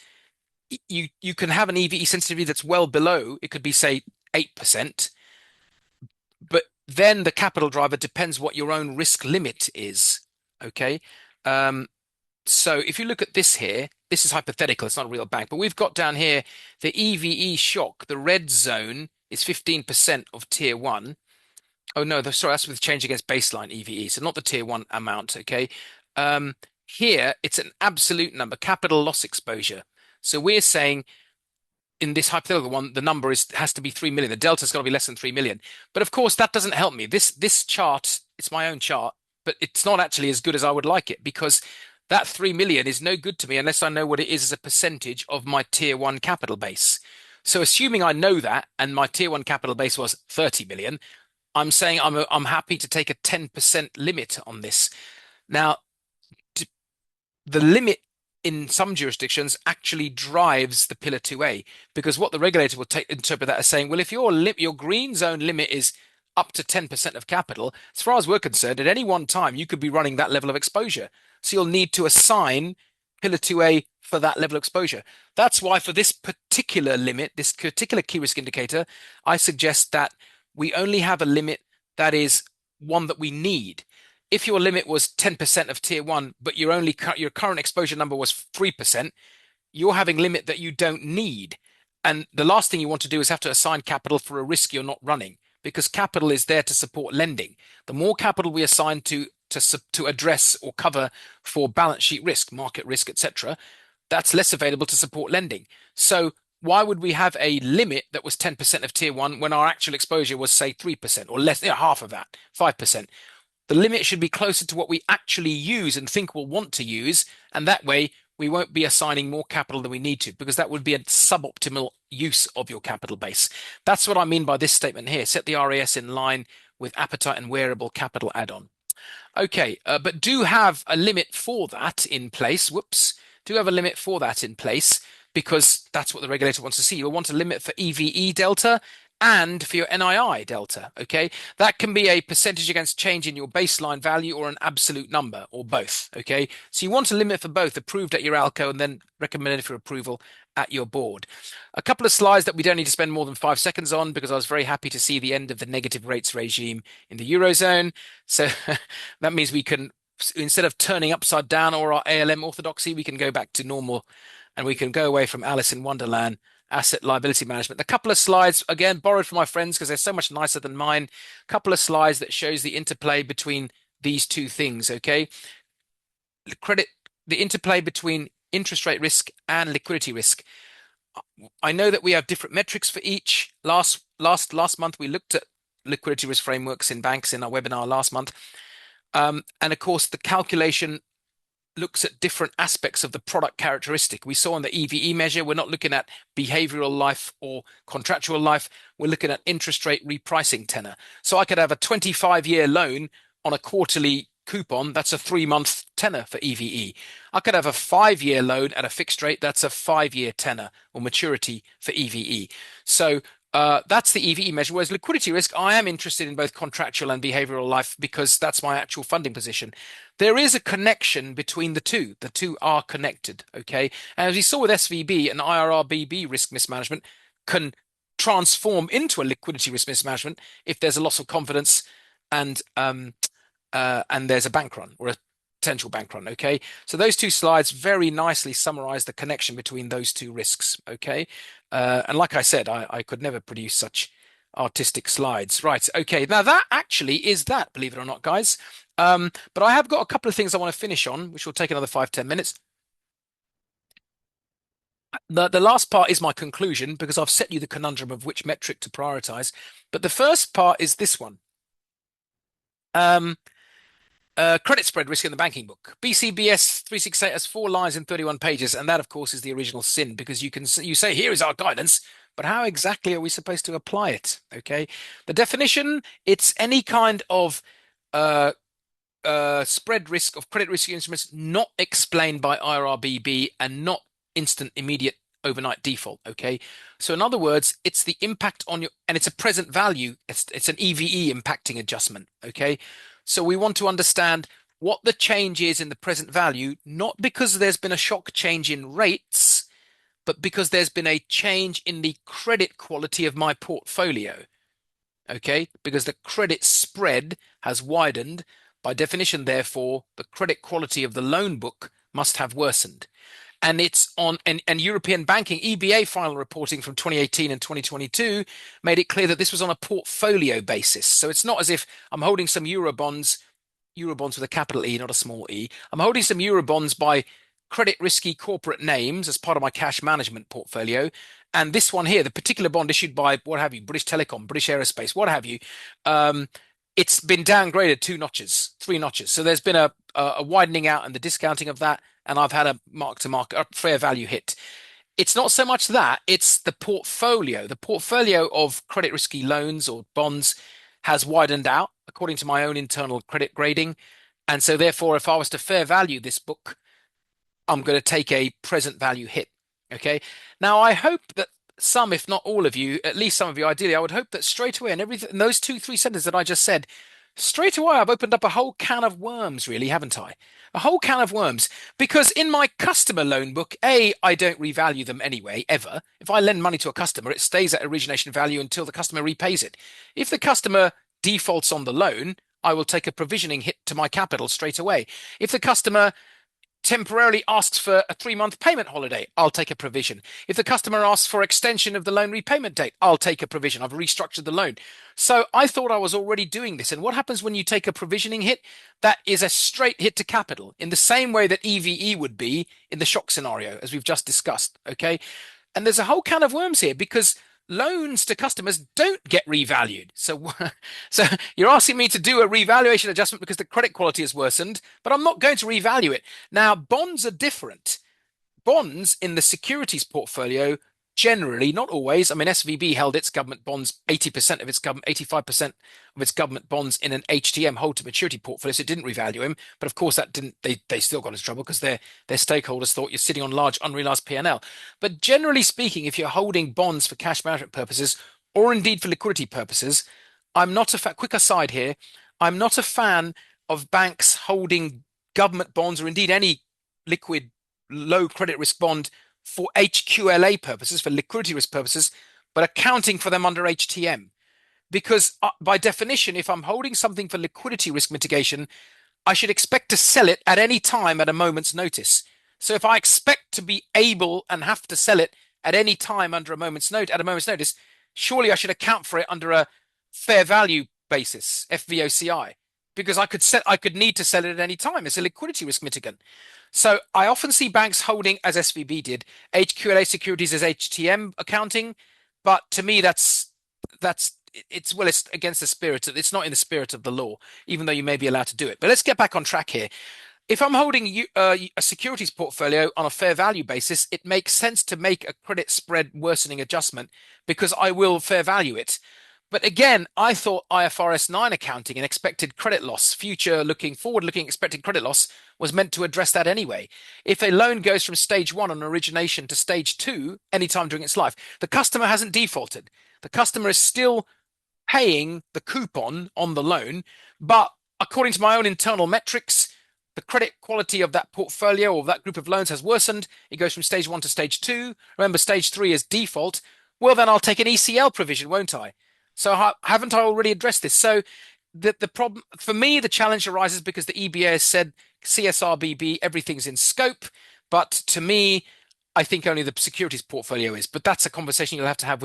you can have an EVE sensitivity that's well below. It could be, say, 8%, but then the capital driver depends what your own risk limit is. Okay. So if you look at this here, this is hypothetical, it's not a real bank, but we've got down here the EVE shock, the red zone is 15% of tier one. Oh no, sorry, that's with change against baseline EVE, so not the tier one amount, okay? Here it's an absolute number, capital loss exposure. So we're saying in this hypothetical one, the number has to be 3 million. The delta's got to be less than 3 million. But of course, that doesn't help me. This chart, it's my own chart, but it's not actually as good as I would like it, because that 3 million is no good to me unless I know what it is as a percentage of my tier one capital base. So assuming I know that and my tier one capital base was 30 million, I'm saying I'm happy to take a 10% limit on this. Now, the limit in some jurisdictions actually drives the Pillar 2A, because what the regulator will interpret that as saying, well, if your green zone limit is up to 10% of capital, as far as we're concerned, at any one time, you could be running that level of exposure. So you'll need to assign Pillar 2A for that level of exposure. That's why for this particular limit, this particular key risk indicator, I suggest that we only have a limit that is one that we need. If your limit was 10% of tier one, but your current exposure number was 3%, you're having limit that you don't need. And the last thing you want to do is have to assign capital for a risk you're not running, because capital is there to support lending. The more capital we assign to address or cover for balance sheet risk, market risk, etc., that's less available to support lending. So why would we have a limit that was 10% of tier one when our actual exposure was, say, 3% or less, half of that, 5%? The limit should be closer to what we actually use and think we'll want to use, and that way we won't be assigning more capital than we need to, because that would be a suboptimal use of your capital base. That's what I mean by this statement here. Set the RAS in line with appetite and wearable capital add-on. Okay, but do have a limit for that in place. Whoops. Do have a limit for that in place, because that's what the regulator wants to see. You want a limit for EVE delta and for your NII delta, okay? That can be a percentage against change in your baseline value or an absolute number or both, okay? So you want to limit for both, approved at your ALCO and then recommended for approval at your board. A couple of slides that we don't need to spend more than 5 seconds on because I was very happy to see the end of the negative rates regime in the Eurozone. So that means we can, instead of turning upside down or our ALM orthodoxy, we can go back to normal and we can go away from Alice in Wonderland asset liability management. A couple of slides, again, borrowed from my friends because they're so much nicer than mine. A couple of slides that shows the interplay between these two things, okay? The interplay between interest rate risk and liquidity risk. I know that we have different metrics for each. Last month, we looked at liquidity risk frameworks in banks in our webinar last month. And of course, the calculation looks at different aspects of the product characteristic. We saw on the EVE measure, we're not looking at behavioral life or contractual life. We're looking at interest rate repricing tenor. So I could have a 25-year loan on a quarterly coupon. That's a 3-month tenor for EVE. I could have a 5-year loan at a fixed rate. That's a 5-year tenor or maturity for EVE. So that's the EVE measure. Whereas liquidity risk, I am interested in both contractual and behavioral life because that's my actual funding position. There is a connection between the two. The two are connected, okay? And as we saw with SVB, an IRRBB risk mismanagement can transform into a liquidity risk mismanagement if there's a loss of confidence and there's a bank run or a potential bank run, okay? So those two slides very nicely summarize the connection between those two risks, okay? And like I said, I could never produce such artistic slides. Right, okay, now that actually is that, believe it or not, guys. But I have got a couple of things I want to finish on, which will take another 5-10 minutes. The last part is my conclusion because I've set you the conundrum of which metric to prioritize. But the first part is this one. Credit spread risk in the banking book. BCBS 368 has 4 lines and 31 pages, and that, of course, is the original sin because you say here is our guidance, but how exactly are we supposed to apply it? Okay, the definition, it's any kind of spread risk of credit risk instruments not explained by IRRBB and not instant, immediate, overnight default. Okay, so in other words, it's the impact on your, and it's a present value. It's an EVE impacting adjustment. Okay. So we want to understand what the change is in the present value, not because there's been a shock change in rates, but because there's been a change in the credit quality of my portfolio. Okay, because the credit spread has widened. By definition, therefore, the credit quality of the loan book must have worsened. And it's on, and European banking, EBA final reporting from 2018 and 2022 made it clear that this was on a portfolio basis. So it's not as if I'm holding some Eurobonds with a capital E, not a small e. I'm holding some Eurobonds by credit risky corporate names as part of my cash management portfolio. And this one here, the particular bond issued by what have you, British Telecom, British Aerospace, what have you, it's been downgraded 2 notches, 3 notches. So there's been a widening out and the discounting of that. And I've had a mark-to-market, a fair value hit. It's not so much that, it's the portfolio. The portfolio of credit risky loans or bonds has widened out according to my own internal credit grading. And so therefore, if I was to fair value this book, I'm going to take a present value hit. Okay. Now, I hope that some, if not all of you, at least some of you, ideally, I would hope that straight away, and everything, those 2-3 sentences that I just said, straight away, I've opened up a whole can of worms, really, haven't I? A whole can of worms. Because in my customer loan book, I don't revalue them anyway, ever. If I lend money to a customer, it stays at origination value until the customer repays it. If the customer defaults on the loan, I will take a provisioning hit to my capital straight away. If the customer temporarily asks for a 3-month payment holiday, I'll take a provision. If the customer asks for extension of the loan repayment date, I'll take a provision. I've restructured the loan. So I thought I was already doing this. And what happens when you take a provisioning hit? That is a straight hit to capital in the same way that EVE would be in the shock scenario, as we've just discussed. Okay. And there's a whole can of worms here because loans to customers don't get revalued. So you're asking me to do a revaluation adjustment because the credit quality has worsened, but I'm not going to revalue it. Now, bonds are different. Bonds in the securities portfolio, generally, not always. I mean, SVB held its government bonds, 80% of its government, 85% of its government bonds in an HTM hold to maturity portfolio, so it didn't revalue him. But of course, that didn't. They still got into trouble because their stakeholders thought you're sitting on large unrealized P&L. But generally speaking, if you're holding bonds for cash management purposes, or indeed for liquidity purposes, I'm not a quick aside here. I'm not a fan of banks holding government bonds or indeed any liquid low credit risk bond for HQLA purposes, for liquidity risk purposes, but accounting for them under HTM. Because by definition, if I'm holding something for liquidity risk mitigation, I should expect to sell it at any time at a moment's notice. So if I expect to be able and have to sell it at any time under a moment's note at a moment's notice, surely I should account for it under a fair value basis, FVOCI, because I could need to sell it at any time. It's a liquidity risk mitigant. So I often see banks holding, as SVB did, HQLA securities as HTM accounting, but to me that's it's against the spirit. It's not in the spirit of the law, even though you may be allowed to do it. But let's get back on track here. If I'm holding a securities portfolio on a fair value basis, it makes sense to make a credit spread worsening adjustment because I will fair value it. But again, I thought IFRS 9 accounting and expected credit loss, forward-looking expected credit loss, was meant to address that anyway. If a loan goes from stage one on origination to stage two anytime during its life, the customer hasn't defaulted. The customer is still paying the coupon on the loan, but according to my own internal metrics, the credit quality of that portfolio or that group of loans has worsened. It goes from stage one to stage two. Remember, stage three is default. Well, then I'll take an ECL provision, won't I? So haven't I already addressed this? So the problem for me, the challenge arises because the EBA has said CSRBB, everything's in scope, but to me, I think only the securities portfolio is. But that's a conversation you'll have to have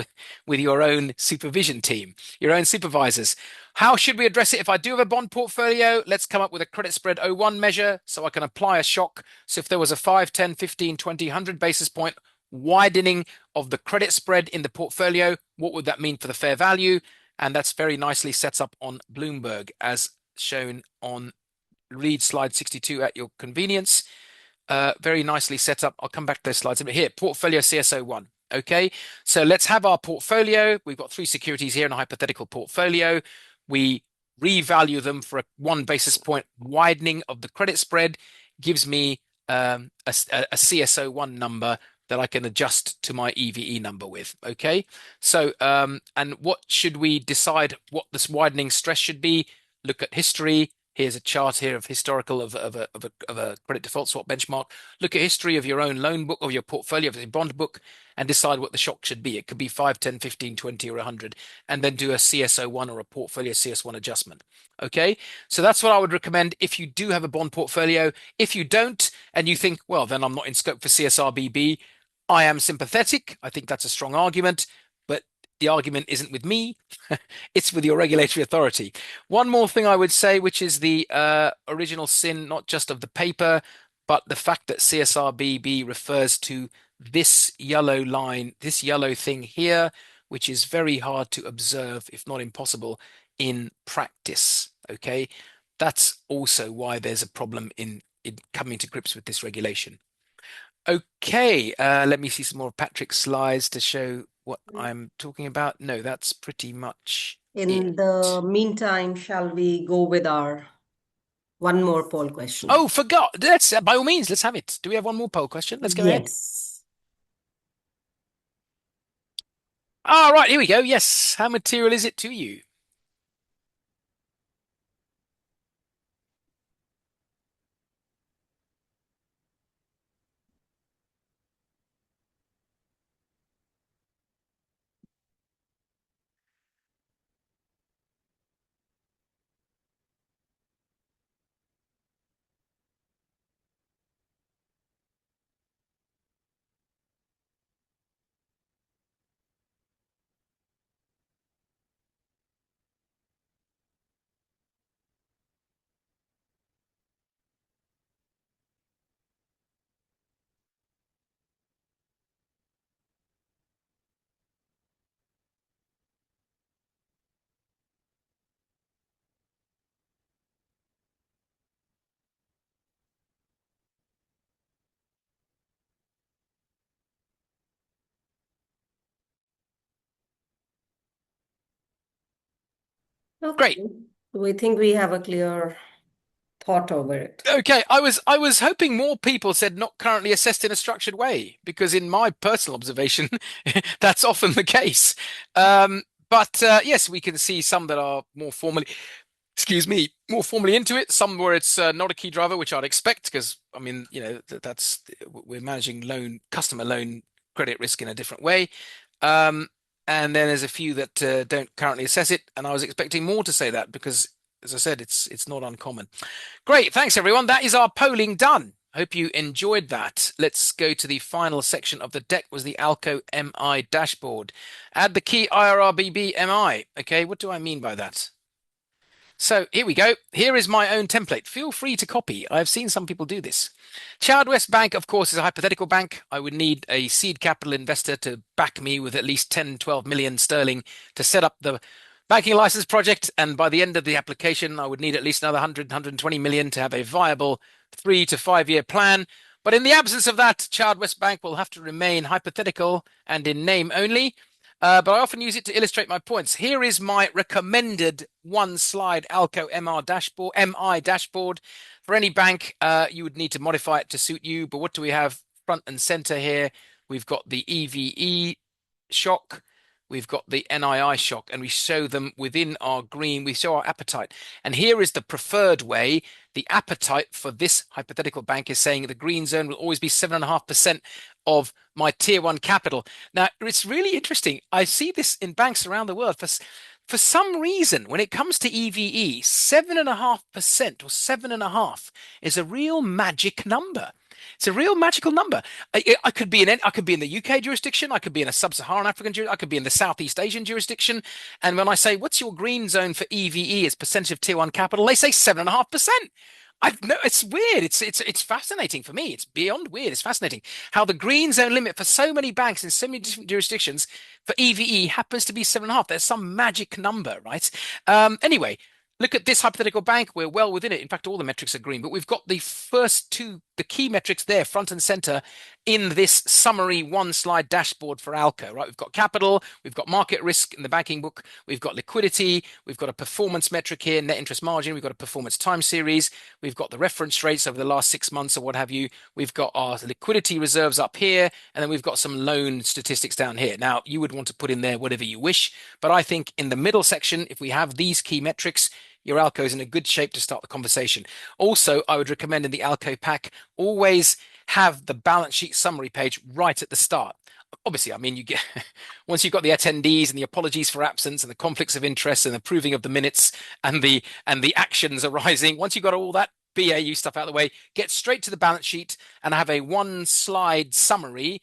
with your own supervision team, your own supervisors. How should we address it? If I do have a bond portfolio, let's come up with a credit spread O1 measure so I can apply a shock. So if there was a 5, 10, 15, 20, 100 basis point widening of the credit spread in the portfolio, what would that mean for the fair value? And that's very nicely set up on Bloomberg as shown on read slide 62 at your convenience. Very nicely set up. I'll come back to those slides in a bit. Here, portfolio CSO1. Okay, so let's have our portfolio. We've got 3 securities here in a hypothetical portfolio. We revalue them for a 1 basis point widening of the credit spread, gives me a CSO1 number that I can adjust to my EVE number with. Okay, so and what should we decide what this widening stress should be? Look at history. Here's a chart here of historical of a credit default swap benchmark. Look at history of your own loan book or your portfolio of the bond book and decide what the shock should be. It could be 5, 10, 15, 20, or 100, and then do a CSO1 or a portfolio CS1 adjustment. Okay, so that's what I would recommend if you do have a bond portfolio. If you don't, and you think, well, then I'm not in scope for CSRBB, I am sympathetic. I think that's a strong argument, but the argument isn't with me. It's with your regulatory authority. One more thing I would say, which is the original sin, not just of the paper, but the fact that CSRBB refers to this yellow line, this yellow thing here, which is very hard to observe, if not impossible, in practice. Okay, that's also why there's a problem in coming to grips with this regulation. Okay, let me see some more of Patrick's slides to show what I'm talking about. No, that's pretty much it. In the meantime, shall we go with our one more poll question? Oh, forgot. Let's by all means, let's have it. Do we have one more poll question? Let's go ahead. Yes. All right, here we go. Yes. How material is it to you? Okay. Great. We think we have a clear thought over it. Okay, I was hoping more people said not currently assessed in a structured way, because in my personal observation, that's often the case. But yes, we can see some that are more formally, excuse me, more formally into it. Some where it's not a key driver, which I'd expect, because I mean, that's we're managing customer loan credit risk in a different way. Um, and then there's a few that don't currently assess it, and I was expecting more to say that because, as I said, it's not uncommon. Great, thanks everyone. That is our polling done. I hope you enjoyed that. Let's go to the final section of the deck, was the ALCO MI dashboard. Add the key IRRBB MI. Okay, what do I mean by that? So here we go. Here is my own template. Feel free to copy. I've seen some people do this. Child West Bank, of course, is a hypothetical bank. I would need a seed capital investor to back me with at least 10, 12 million sterling to set up the banking license project. And by the end of the application, I would need at least another 100, 120 million to have a viable 3 to 5 year plan. But in the absence of that, Child West Bank will have to remain hypothetical and in name only. But I often use it to illustrate my points. Here is my recommended one-slide ALCO MI dashboard. For any bank, you would need to modify it to suit you. But what do we have front and center here? We've got the EVE shock. We've got the NII shock, and we show them within our green. We show our appetite. And here is the preferred way. The appetite for this hypothetical bank is saying the green zone will always be 7.5% of my tier one capital. Now, it's really interesting. I see this in banks around the world. For some reason, when it comes to EVE, 7.5% or 7.5 is a real magic number. It's a real magical number. I could be in the UK jurisdiction. I could be in a sub-Saharan African jurisdiction. I could be in the Southeast Asian jurisdiction. And when I say, what's your green zone for EVE as percentage of tier one capital? They say 7.5%. I know it's weird. It's fascinating for me. It's beyond weird. It's fascinating how the green zone limit for so many banks in so many different jurisdictions for EVE happens to be 7.5. There's some magic number, right? Anyway, look at this hypothetical bank. We're well within it. In fact, all the metrics are green, but we've got the first two, the key metrics there, front and center, in this summary one-slide dashboard for ALCO, right? We've got capital, we've got market risk in the banking book, we've got liquidity, we've got a performance metric here, net interest margin, we've got a performance time series, we've got the reference rates over the last 6 months or what have you, we've got our liquidity reserves up here, and then we've got some loan statistics down here. Now, you would want to put in there whatever you wish, but I think in the middle section, if we have these key metrics, your ALCO is in a good shape to start the conversation. Also, I would recommend in the ALCO pack, always have the balance sheet summary page right at the start. Obviously, I mean, you get once you've got the attendees and the apologies for absence and the conflicts of interest and the proving of the minutes and the actions arising, once you've got all that BAU stuff out of the way, get straight to the balance sheet and have a one-slide summary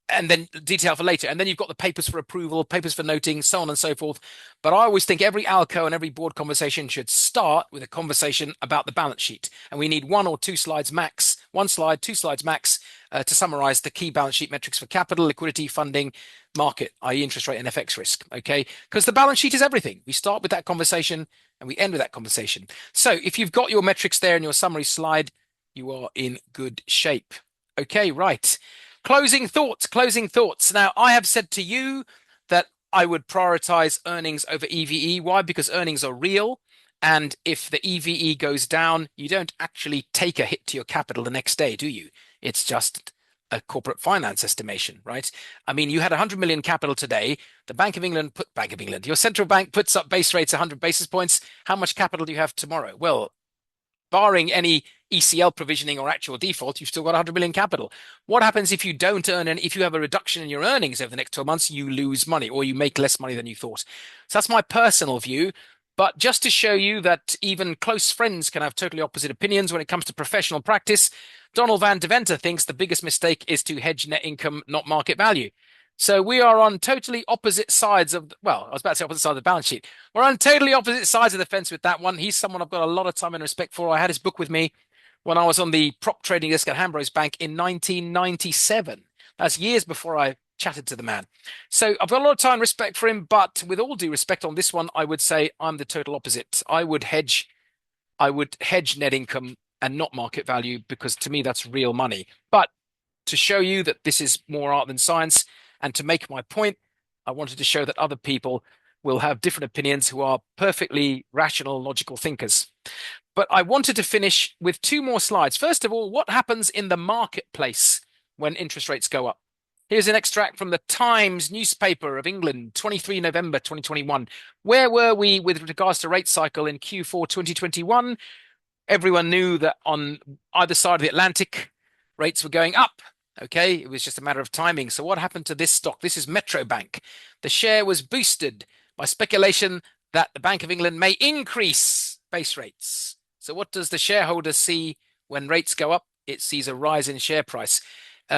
and then detail for later. And then you've got the papers for approval, papers for noting, so on and so forth. But I always think every ALCO and every board conversation should start with a conversation about the balance sheet. And we need 1 or 2 slides max, 1 slide, 2 slides max, to summarize the key balance sheet metrics for capital, liquidity, funding, market, i.e. interest rate and FX risk. Okay, because the balance sheet is everything. We start with that conversation and we end with that conversation. So if you've got your metrics there in your summary slide, you are in good shape. Okay, right. Closing thoughts, closing thoughts. Now, I have said to you that I would prioritize earnings over EVE. Why? Because earnings are real. And if the EVE goes down, you don't actually take a hit to your capital the next day, do you? It's just a corporate finance estimation, right? I mean, you had 100 million capital today. The Bank of England, your central bank puts up base rates 100 basis points. How much capital do you have tomorrow? Well, barring any ECL provisioning or actual default, you've still got 100 million capital. What happens if you don't earn, and if you have a reduction in your earnings over the next 12 months, you lose money or you make less money than you thought? So that's my personal view. But just to show you that even close friends can have totally opposite opinions when it comes to professional practice, Donald Van Deventer thinks the biggest mistake is to hedge net income, not market value. So we are on totally opposite sides of, well, I was about to say opposite side of the balance sheet. We're on totally opposite sides of the fence with that one. He's someone I've got a lot of time and respect for. I had his book with me when I was on the prop trading desk at Hambros Bank in 1997. That's years before I chatted to the man. So I've got a lot of time and respect for him, but with all due respect on this one, I would say I'm the total opposite. I would hedge net income and not market value because to me that's real money. But to show you that this is more art than science, and to make my point, I wanted to show that other people will have different opinions who are perfectly rational, logical thinkers. But I wanted to finish with 2 more slides. First of all, what happens in the marketplace when interest rates go up? Here's an extract from the Times newspaper of England, 23 November 2021. Where were we with regards to rate cycle in Q4 2021? Everyone knew that on either side of the Atlantic, rates were going up. Okay, it was just a matter of timing. So what happened to this stock? This is Metro Bank. The share was boosted by speculation that the Bank of England may increase base rates. So what does the shareholder see when rates go up? It sees a rise in share price.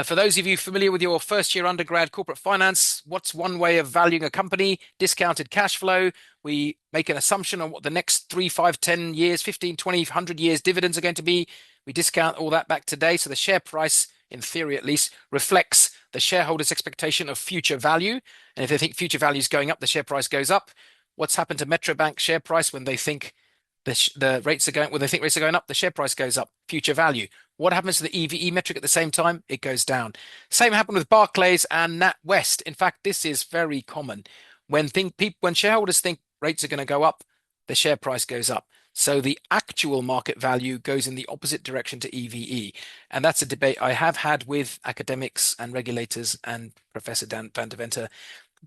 For those of you familiar with your first year undergrad corporate finance, what's one way of valuing a company? Discounted cash flow. We make an assumption on what the next 3, 5, 10 years, 15, 20, 100 years dividends are going to be. We discount all that back today. So the share price, in theory at least, reflects the shareholders' expectation of future value. And if they think future value is going up, the share price goes up. What's happened to Metro Bank share price when they think the rates are going, when they think rates are going up, the share price goes up, future value. What happens to the EVE metric at the same time? It goes down. Same happened with Barclays and NatWest. In fact, this is very common. When shareholders think rates are going to go up, the share price goes up. So the actual market value goes in the opposite direction to EVE. And that's a debate I have had with academics and regulators and Professor Dan Van Deventer,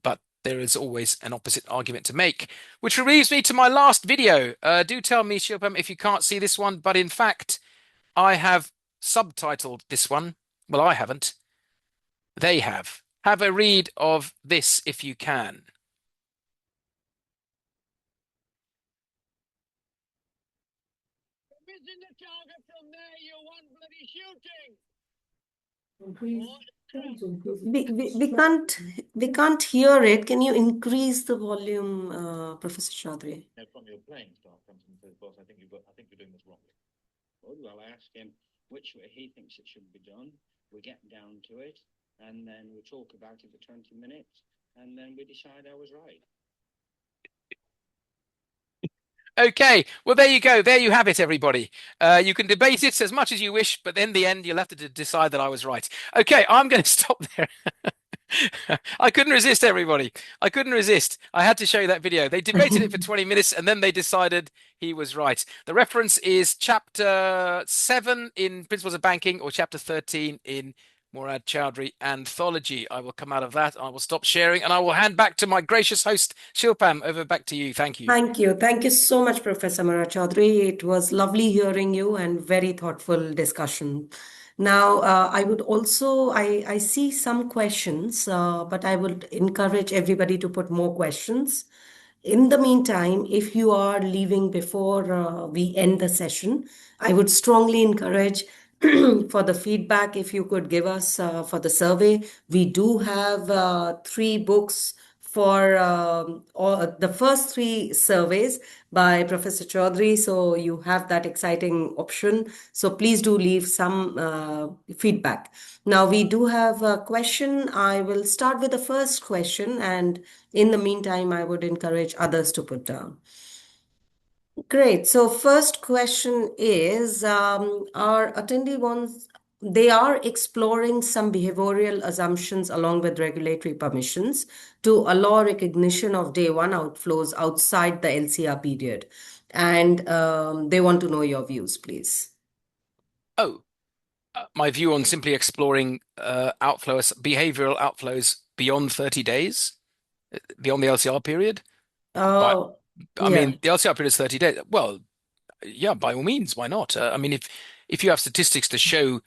but there is always an opposite argument to make, which leads me to my last video. Do tell me, Shilpa, if you can't see this one, but in fact, I have subtitled this one. Well, I haven't. They have. Have a read of this if you can. Missing the target from there, you want bloody shooting. We can't hear it. Can you increase the volume, Professor Choudhry? From your playing start comes and says, boss, I think you're doing this wrongly. Well, I ask him which way he thinks it should be done. We get down to it, and then we talk about it for 20 minutes, and then we decide I was right. Okay, well, there you go. There you have it, everybody. You can debate it as much as you wish, but in the end, you'll have to decide that I was right. Okay, I'm going to stop there. I couldn't resist, everybody. I couldn't resist. I had to show you that video. They debated it for 20 minutes and then they decided he was right. The reference is chapter 7 in Principles of Banking or chapter 13 in Moorad Choudhry Anthology. I will come out of that. I will stop sharing and I will hand back to my gracious host, Shilpam. Over back to you. Thank you. Thank you. Thank you so much, Professor Moorad Choudhry. It was lovely hearing you and very thoughtful discussion. Now, I see some questions, but I would encourage everybody to put more questions. In the meantime, if you are leaving before we end the session, I would strongly encourage for the feedback, if you could give us for the survey. We do have 3 books for the first 3 surveys by Professor Choudhry. So you have that exciting option. So please do leave some feedback. Now we do have a question. I will start with the first question, and in the meantime, I would encourage others to put down. Great. So first question is, our attendee wants, they are exploring some behavioral assumptions along with regulatory permissions to allow recognition of day one outflows outside the LCR period. And they want to know your views, please. Oh, my view on simply exploring behavioral outflows beyond 30 days, beyond the LCR period. Oh, I yeah. mean, the LCR period is 30 days. Well, yeah, by all means, why not? I mean, if you have statistics to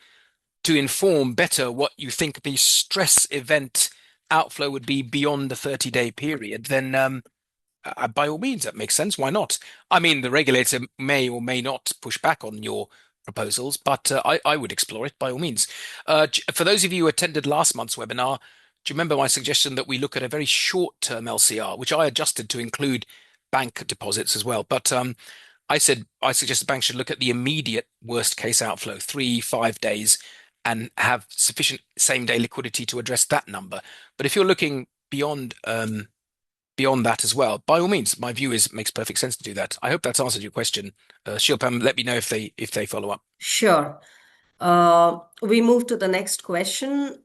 inform better what you think the stress event outflow would be beyond the 30-day period, then by all means, that makes sense. Why not? I mean, the regulator may or may not push back on your proposals, but I would explore it by all means. For those of you who attended last month's webinar, do you remember my suggestion that we look at a very short-term LCR, which I adjusted to include bank deposits as well? But I suggested banks should look at the immediate worst case outflow, 3, 5 days, and have sufficient same-day liquidity to address that number. But if you're looking beyond that as well, by all means, my view is it makes perfect sense to do that. I hope that's answered your question. Shilpam, let me know if they follow up. Sure. We move to the next question.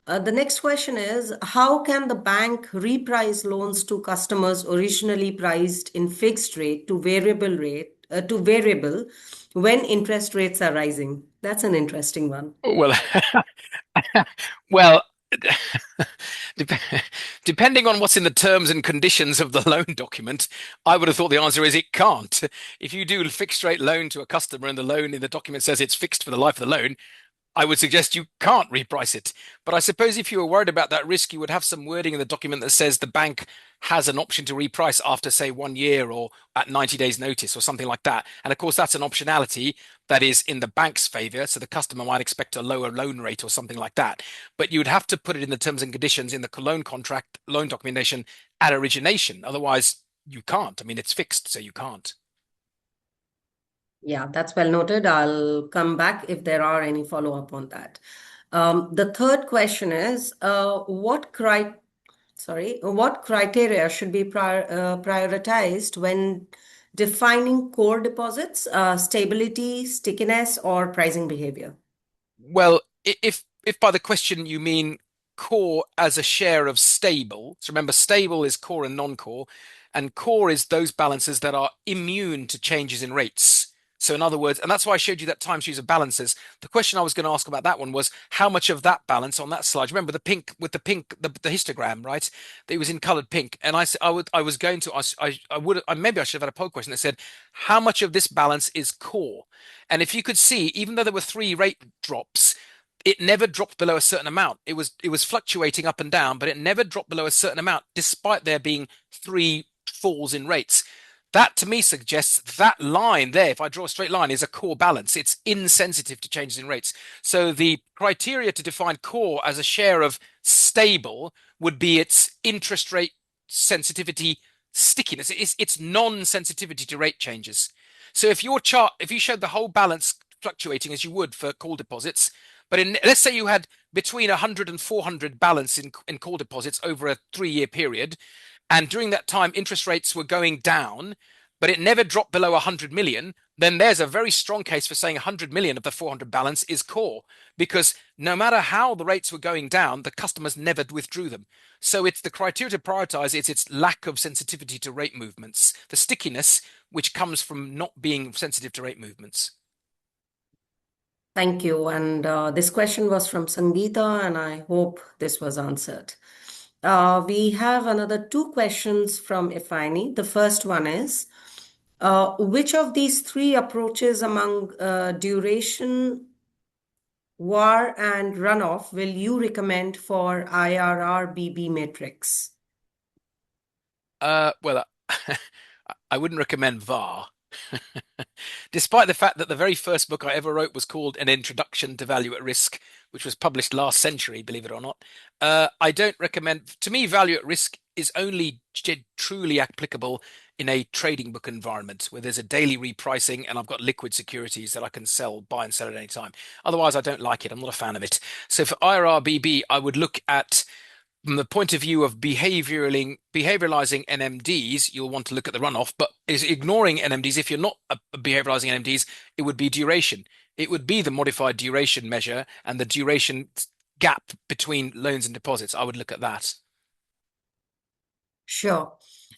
The next question is, how can the bank reprice loans to customers originally priced in fixed rate to variable when interest rates are rising? That's an interesting one. Well, well, Dep- Depending on what's in the terms and conditions of the loan document, I would have thought the answer is it can't. If you do a fixed rate loan to a customer and the loan in the document says it's fixed for the life of the loan, I would suggest you can't reprice it. But I suppose if you were worried about that risk, you would have some wording in the document that says the bank has an option to reprice after, say, 1 year or at 90 days notice or something like that. And of course, that's an optionality that is in the bank's favor. So the customer might expect a lower loan rate or something like that. But you would have to put it in the terms and conditions in the loan contract, loan documentation at origination. Otherwise, you can't. I mean, it's fixed, so you can't. Yeah, that's well noted. I'll come back if there are any follow-up on that. The third question is, what criteria should be prioritized when defining core deposits, stability, stickiness, or pricing behavior? Well, if by the question you mean core as a share of stable, so remember stable is core and non-core, and core is those balances that are immune to changes in rates. So in other words, and that's why I showed you that time series of balances. The question I was going to ask about that one was how much of that balance on that slide. Remember the pink with the pink, the histogram, right? It was in colored pink, and I was going to ask, I would maybe I should have had a poll question that said how much of this balance is core. And if you could see, even though there were 3 rate drops, it never dropped below a certain amount. It was fluctuating up and down, but it never dropped below a certain amount, despite there being 3 falls in rates. That to me suggests that line there, if I draw a straight line, is a core balance. It's insensitive to changes in rates. So the criteria to define core as a share of stable would be its interest rate sensitivity stickiness. It's non-sensitivity to rate changes. So if your chart, if you showed the whole balance fluctuating as you would for call deposits, but let's say you had between 100 and 400 balance in call deposits over a 3-year period, and during that time interest rates were going down, but it never dropped below 100 million, then there's a very strong case for saying 100 million of the 400 balance is core, because no matter how the rates were going down, the customers never withdrew them. So it's the criteria to prioritize, it's its lack of sensitivity to rate movements, the stickiness, which comes from not being sensitive to rate movements. Thank you. And this question was from Sangeeta, and I hope this was answered. We have another 2 questions from Ifani. The first one is, which of these 3 approaches among duration, VAR, and runoff will you recommend for IRRBB matrix? Well, I wouldn't recommend VAR. Despite the fact that the very first book I ever wrote was called An Introduction to Value at Risk, which was published last century, believe it or not, I don't recommend. To me, value at risk is only truly applicable in a trading book environment where there's a daily repricing and I've got liquid securities that I can buy and sell at any time. Otherwise, I don't like it. I'm not a fan of it. So for IRRBB, I would look at from the point of view of behavioralizing NMDs, you'll want to look at the runoff, but is ignoring NMDs. If you're not behavioralizing NMDs, it would be duration. It would be the modified duration measure and the duration gap between loans and deposits. I would look at that. Sure.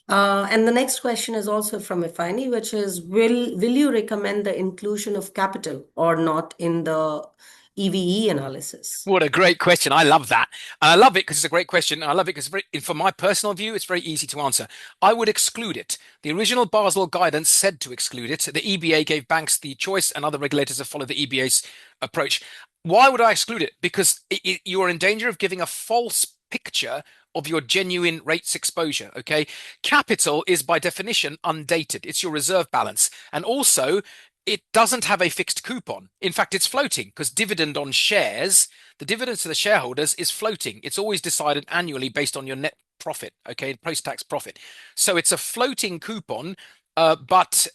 And the next question is also from Ifani, which is, will you recommend the inclusion of capital or not in the EVE analysis? What a great question. I love that. And I love it because it's a great question. And I love it because from my personal view, it's very easy to answer. I would exclude it. The original Basel guidance said to exclude it. The EBA gave banks the choice and other regulators have followed the EBA's approach. Why would I exclude it? Because you are in danger of giving a false picture of your genuine rates exposure. Okay. Capital is by definition undated. It's your reserve balance. And also, it doesn't have a fixed coupon. In fact, it's floating because dividend on shares, the dividends to the shareholders is floating. It's always decided annually based on your net profit, okay, post-tax profit. So it's a floating coupon, but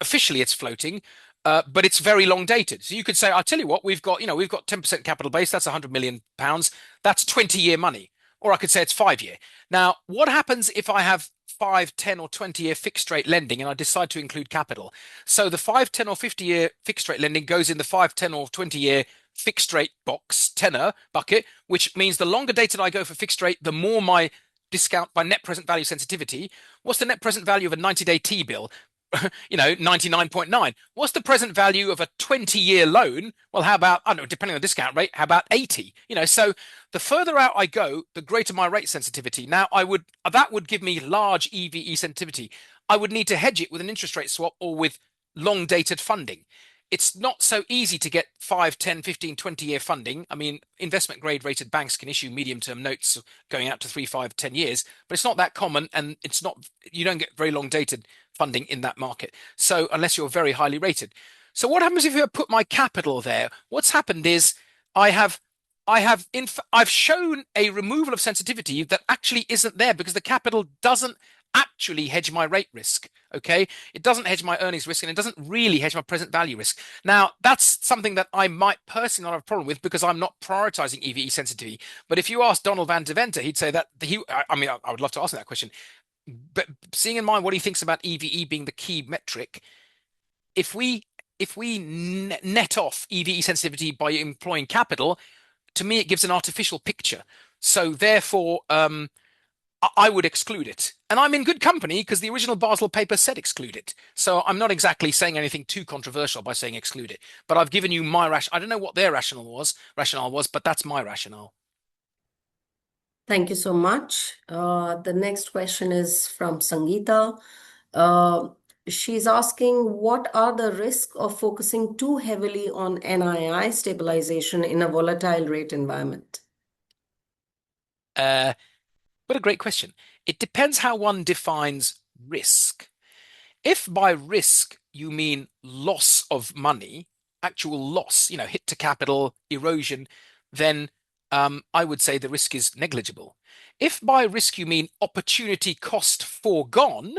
officially it's floating, but it's very long dated. So you could say, I'll tell you what, we've got 10% capital base, that's 100 million pounds, that's 20-year money. Or I could say it's 5-year. Now, what happens if I have 5, 10, or 20-year fixed rate lending and I decide to include capital? So the 5, 10, or 50-year fixed rate lending goes in the 5, 10, or 20-year fixed rate box, tenor bucket, which means the longer dated I go for fixed rate, the more my discount by net present value sensitivity. What's the net present value of a 90-day T-bill? 99.9. What's the present value of a 20-year loan? Well, how about, I don't know, depending on the discount rate, how about 80? So the further out I go, the greater my rate sensitivity. Now, that would give me large EVE sensitivity. I would need to hedge it with an interest rate swap or with long dated funding. It's not so easy to get 5, 10, 15, 20-year funding. I mean, investment grade rated banks can issue medium-term notes going out to 3, 5, 10 years, but it's not that common, and you don't get very long dated funding in that market. So unless you're very highly rated. So what happens if I put my capital there? What's happened is I've shown a removal of sensitivity that actually isn't there because the capital doesn't actually hedge my rate risk. Okay, it doesn't hedge my earnings risk, and it doesn't really hedge my present value risk. Now, that's something that I might personally not have a problem with because I'm not prioritizing EVE sensitivity. But if you ask Donald van Deventer, he'd say that I would love to ask him that question. But seeing in mind what he thinks about EVE being the key metric, if we net off EVE sensitivity by employing capital, to me it gives an artificial picture. So therefore, I would exclude it. And I'm in good company because the original Basel paper said exclude it. So I'm not exactly saying anything too controversial by saying exclude it. But I've given you my rationale. I don't know what their rationale was, but that's my rationale. Thank you so much. The next question is from Sangeeta. She's asking, what are the risks of focusing too heavily on NII stabilization in a volatile rate environment? What a great question. It depends how one defines risk. If by risk you mean loss of money, actual loss, hit to capital, erosion, then I would say the risk is negligible. If by risk you mean opportunity cost foregone,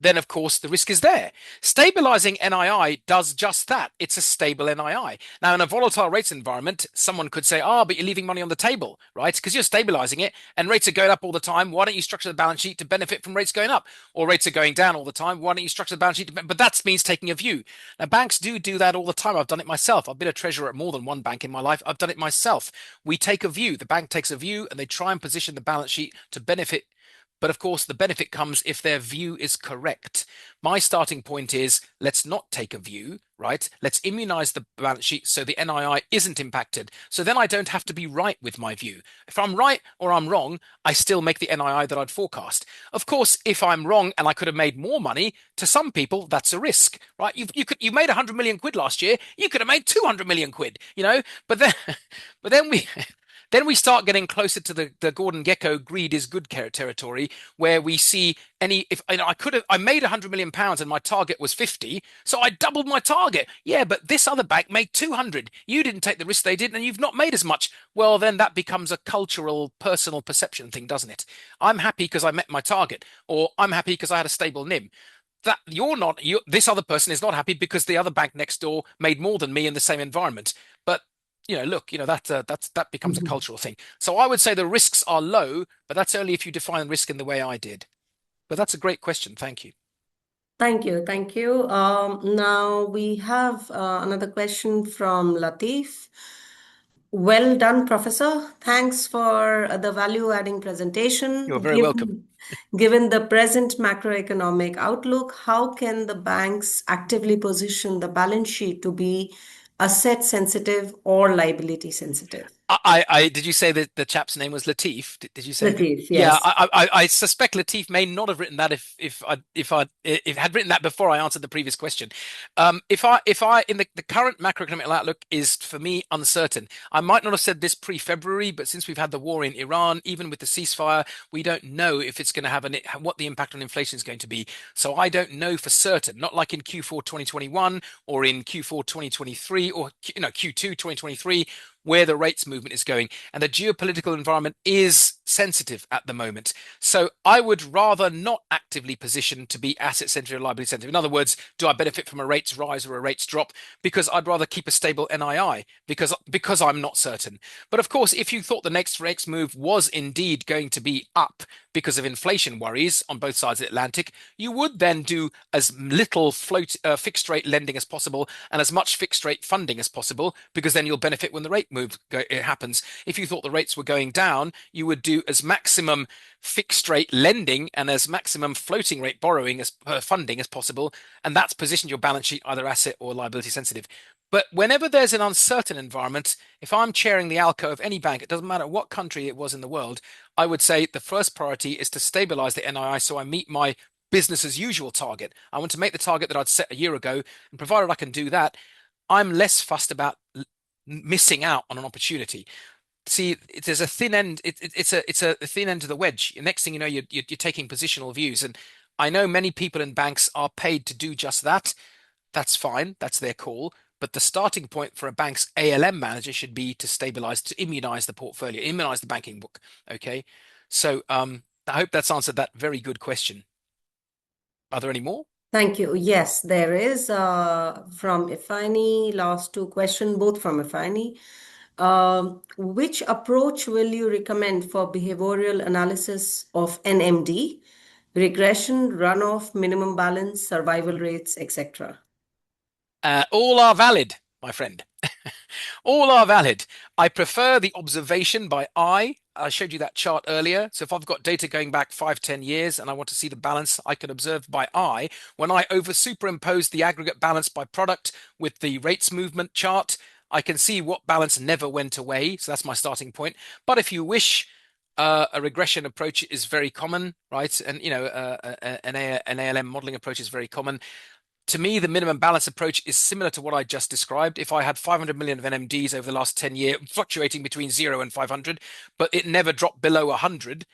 then of course the risk is there. Stabilizing NII does just that. It's a stable NII. Now, in a volatile rates environment, someone could say, but you're leaving money on the table, right? Because you're stabilizing it and rates are going up all the time. Why don't you structure the balance sheet to benefit from rates going up? Or rates are going down all the time. Why don't you structure the balance sheet but that means taking a view. Now, banks do that all the time. I've done it myself. I've been a treasurer at more than one bank in my life. I've done it myself. We take a view. The bank takes a view and they try and position the balance sheet to benefit. But of course, the benefit comes if their view is correct. My starting point is, let's not take a view, right? Let's immunize the balance sheet so the NII isn't impacted. So then I don't have to be right with my view. If I'm right or I'm wrong, I still make the NII that I'd forecast. Of course, if I'm wrong and I could have made more money, to some people, that's a risk, right? You made 100 million quid last year. You could have made 200 million quid, but then we start getting closer to the Gordon Gekko greed is good territory, where we see if I made 100 million pounds and my target was 50, so I doubled my target. Yeah, but this other bank made 200. You didn't take the risk they did, and you've not made as much. Well, then that becomes a cultural, personal perception thing, doesn't it? I'm happy because I met my target, or I'm happy because I had a stable NIM. That this other person is not happy because the other bank next door made more than me in the same environment. But that becomes a cultural thing. So I would say the risks are low, but that's only if you define risk in the way I did. But that's a great question. Thank you. Thank you. Thank you. Now we have another question from Latif. Well done, Professor. Thanks for the value-adding presentation. You're very welcome. Given the present macroeconomic outlook, how can the banks actively position the balance sheet to be asset sensitive or liability sensitive? Did you say that the chap's name was Latif? Did you say Latif? that? Yes. Yeah, I suspect Latif may not have written that if I had written that before I answered the previous question. If I in the current macroeconomic outlook is for me uncertain. I might not have said this pre-February, but since we've had the war in Iran, even with the ceasefire, we don't know if it's going to have what the impact on inflation is going to be. So I don't know for certain. Not like in Q4 2021 or in Q4 2023 or Q2 2023. Where the rates movement is going, and the geopolitical environment is sensitive at the moment. So I would rather not actively position to be asset sensitive or liability sensitive. In other words, do I benefit from a rates rise or a rates drop? Because I'd rather keep a stable NII because I'm not certain. But of course, if you thought the next rates move was indeed going to be up because of inflation worries on both sides of the Atlantic, you would then do as little fixed rate lending as possible and as much fixed rate funding as possible, because then you'll benefit when the rate move it happens. If you thought the rates were going down, you would do as maximum fixed rate lending and as maximum floating rate borrowing as funding as possible, and that's positioned your balance sheet either asset or liability sensitive. But whenever there's an uncertain environment, if I'm chairing the ALCO of any bank, it doesn't matter what country it was in the world, I would say the first priority is to stabilize the NII so I meet my business as usual target. I want to make the target that I'd set a year ago, and provided I can do that, I'm less fussed about missing out on an opportunity. See, there's a thin end. It's a thin end to the wedge. Next thing you know, you're taking positional views, and I know many people in banks are paid to do just that. That's fine. That's their call. But the starting point for a bank's ALM manager should be to stabilize, to immunize the portfolio, immunize the banking book. Okay. So I hope that's answered that very good question. Are there any more? Thank you. Yes, there is from Ifani, last two questions, both from Ifani. Which approach will you recommend for behavioral analysis of NMD, regression, runoff, minimum balance, survival rates, etc.? All are valid, my friend. All are valid. I prefer the observation by eye. I showed you that chart earlier. So if I've got data going back 5-10 years and I want to see the balance, I can observe by eye. When I over superimpose the aggregate balance by product with the rates movement chart, I can see what balance never went away. So that's my starting point. But if you wish, a regression approach is very common, right? And an ALM modeling approach is very common. To me, the minimum balance approach is similar to what I just described. If I had 500 million of NMDs over the last 10 years, fluctuating between 0 and 500, but it never dropped below 100,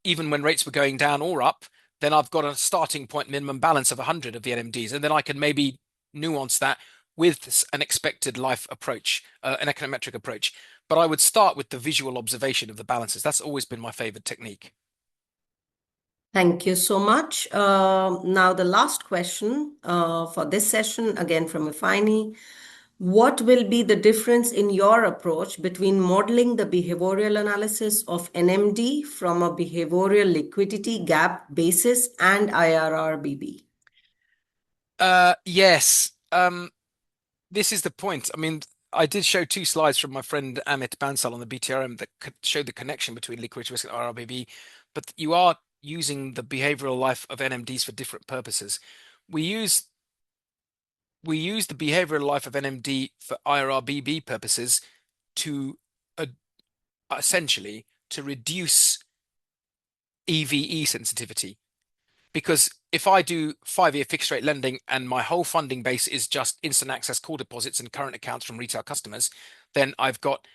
even when rates were going down or up, then I've got a starting point minimum balance of 100 of the NMDs. And then I can maybe nuance that with an expected life approach, an econometric approach. But I would start with the visual observation of the balances. That's always been my favorite technique. Thank you so much. Now, the last question for this session, again from Ifani. What will be the difference in your approach between modeling the behavioral analysis of NMD from a behavioral liquidity gap basis and IRRBB? Yes. This is the point. I mean, I did show two slides from my friend Amit Bansal on the BTRM that showed the connection between liquidity risk and IRRBB, but you are using the behavioral life of NMDs for different purposes. We use the behavioral life of NMD for IRRBB purposes to essentially to reduce EVE sensitivity. Because if I do 5-year fixed rate lending and my whole funding base is just instant access call deposits and current accounts from retail customers, then I've got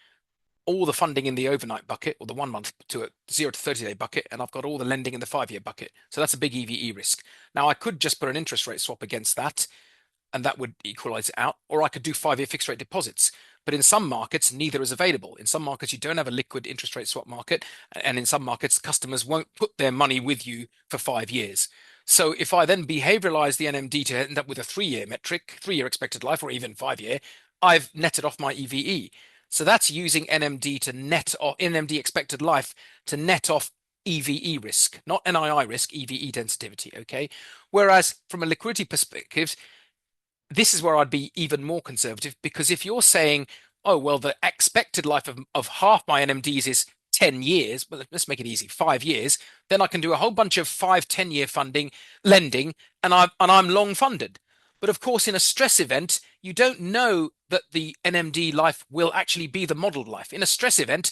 all the funding in the overnight bucket or the 1 month to a 0 to 30-day bucket, and I've got all the lending in the 5-year bucket. So that's a big EVE risk. Now I could just put an interest rate swap against that, and that would equalize it out, or I could do 5-year fixed rate deposits. But in some markets, neither is available. In some markets, you don't have a liquid interest rate swap market, and in some markets, customers won't put their money with you for 5 years. So if I then behavioralize the NMD to end up with a 3-year metric, 3-year expected life, or even 5-year, I've netted off my EVE. So that's using NMD to net off NMD expected life to net off EVE risk, not NII risk, EVE sensitivity. Okay. Whereas from a liquidity perspective, this is where I'd be even more conservative, because if you're saying, oh, well, the expected life of half my NMDs is 10 years, but let's make it easy, 5 years, then I can do a whole bunch of 5-10-year funding, lending, and I'm long funded. But of course, in a stress event, you don't know that the NMD life will actually be the modeled life. In a stress event,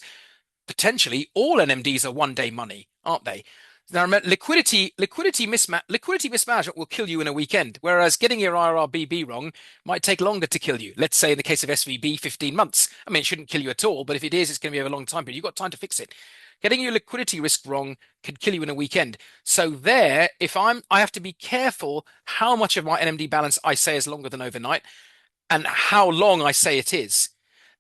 potentially all NMDs are 1-day money, aren't they? Now, liquidity mismanagement will kill you in a weekend, whereas getting your IRRBB wrong might take longer to kill you. Let's say in the case of SVB, 15 months. I mean, it shouldn't kill you at all, but if it is, it's going to be over a long time period. You've got time to fix it. Getting your liquidity risk wrong can kill you in a weekend. So there, I have to be careful how much of my NMD balance I say is longer than overnight and how long I say it is.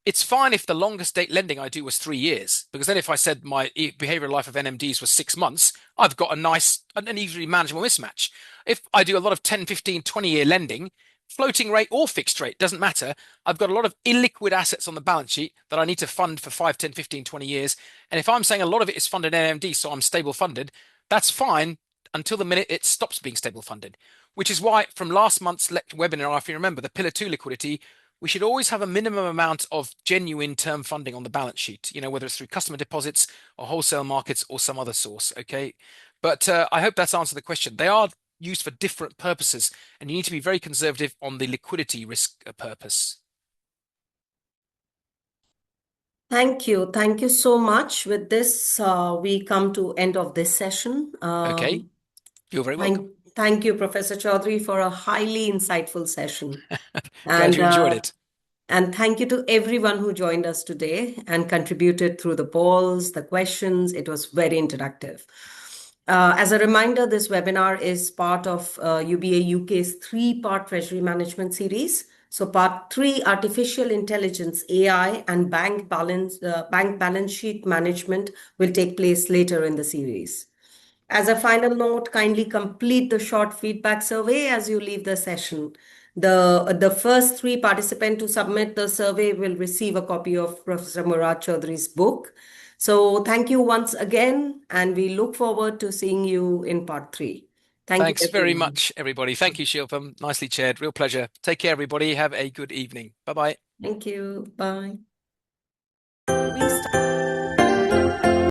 It's fine if the longest date lending I do was 3 years, because then if I said my behavioral life of NMDs was 6 months, I've got an easily manageable mismatch. If I do a lot of 10, 15, 20-year lending, floating rate or fixed rate, doesn't matter. I've got a lot of illiquid assets on the balance sheet that I need to fund for 5, 10, 15, 20 years. And if I'm saying a lot of it is funded NMD, so I'm stable funded, that's fine until the minute it stops being stable funded, which is why from last month's webinar, if you remember, the Pillar 2 liquidity, we should always have a minimum amount of genuine term funding on the balance sheet, whether it's through customer deposits or wholesale markets or some other source. Okay. But I hope that's answered the question. They are used for different purposes, and you need to be very conservative on the liquidity risk purpose. Thank you. Thank you so much. With this, we come to end of this session. Okay. You're very welcome. Thank you, Professor Choudhry, for a highly insightful session. Glad And you enjoyed it. And thank you to everyone who joined us today and contributed through the polls, the questions. It was very interactive. As a reminder, this webinar is part of UBA UK's three-part Treasury Management series. So part 3, Artificial Intelligence, AI, and bank balance sheet management will take place later in the series. As a final note, kindly complete the short feedback survey as you leave the session. The first 3 participants to submit the survey will receive a copy of Professor Moorad Choudhry's book. So thank you once again, and we look forward to seeing you in part 3. Thanks you, very everyone. much, everybody. Thank you, Shilpa. Nicely chaired. Real pleasure. Take care, everybody. Have a good evening. Bye-bye. Thank you. Bye.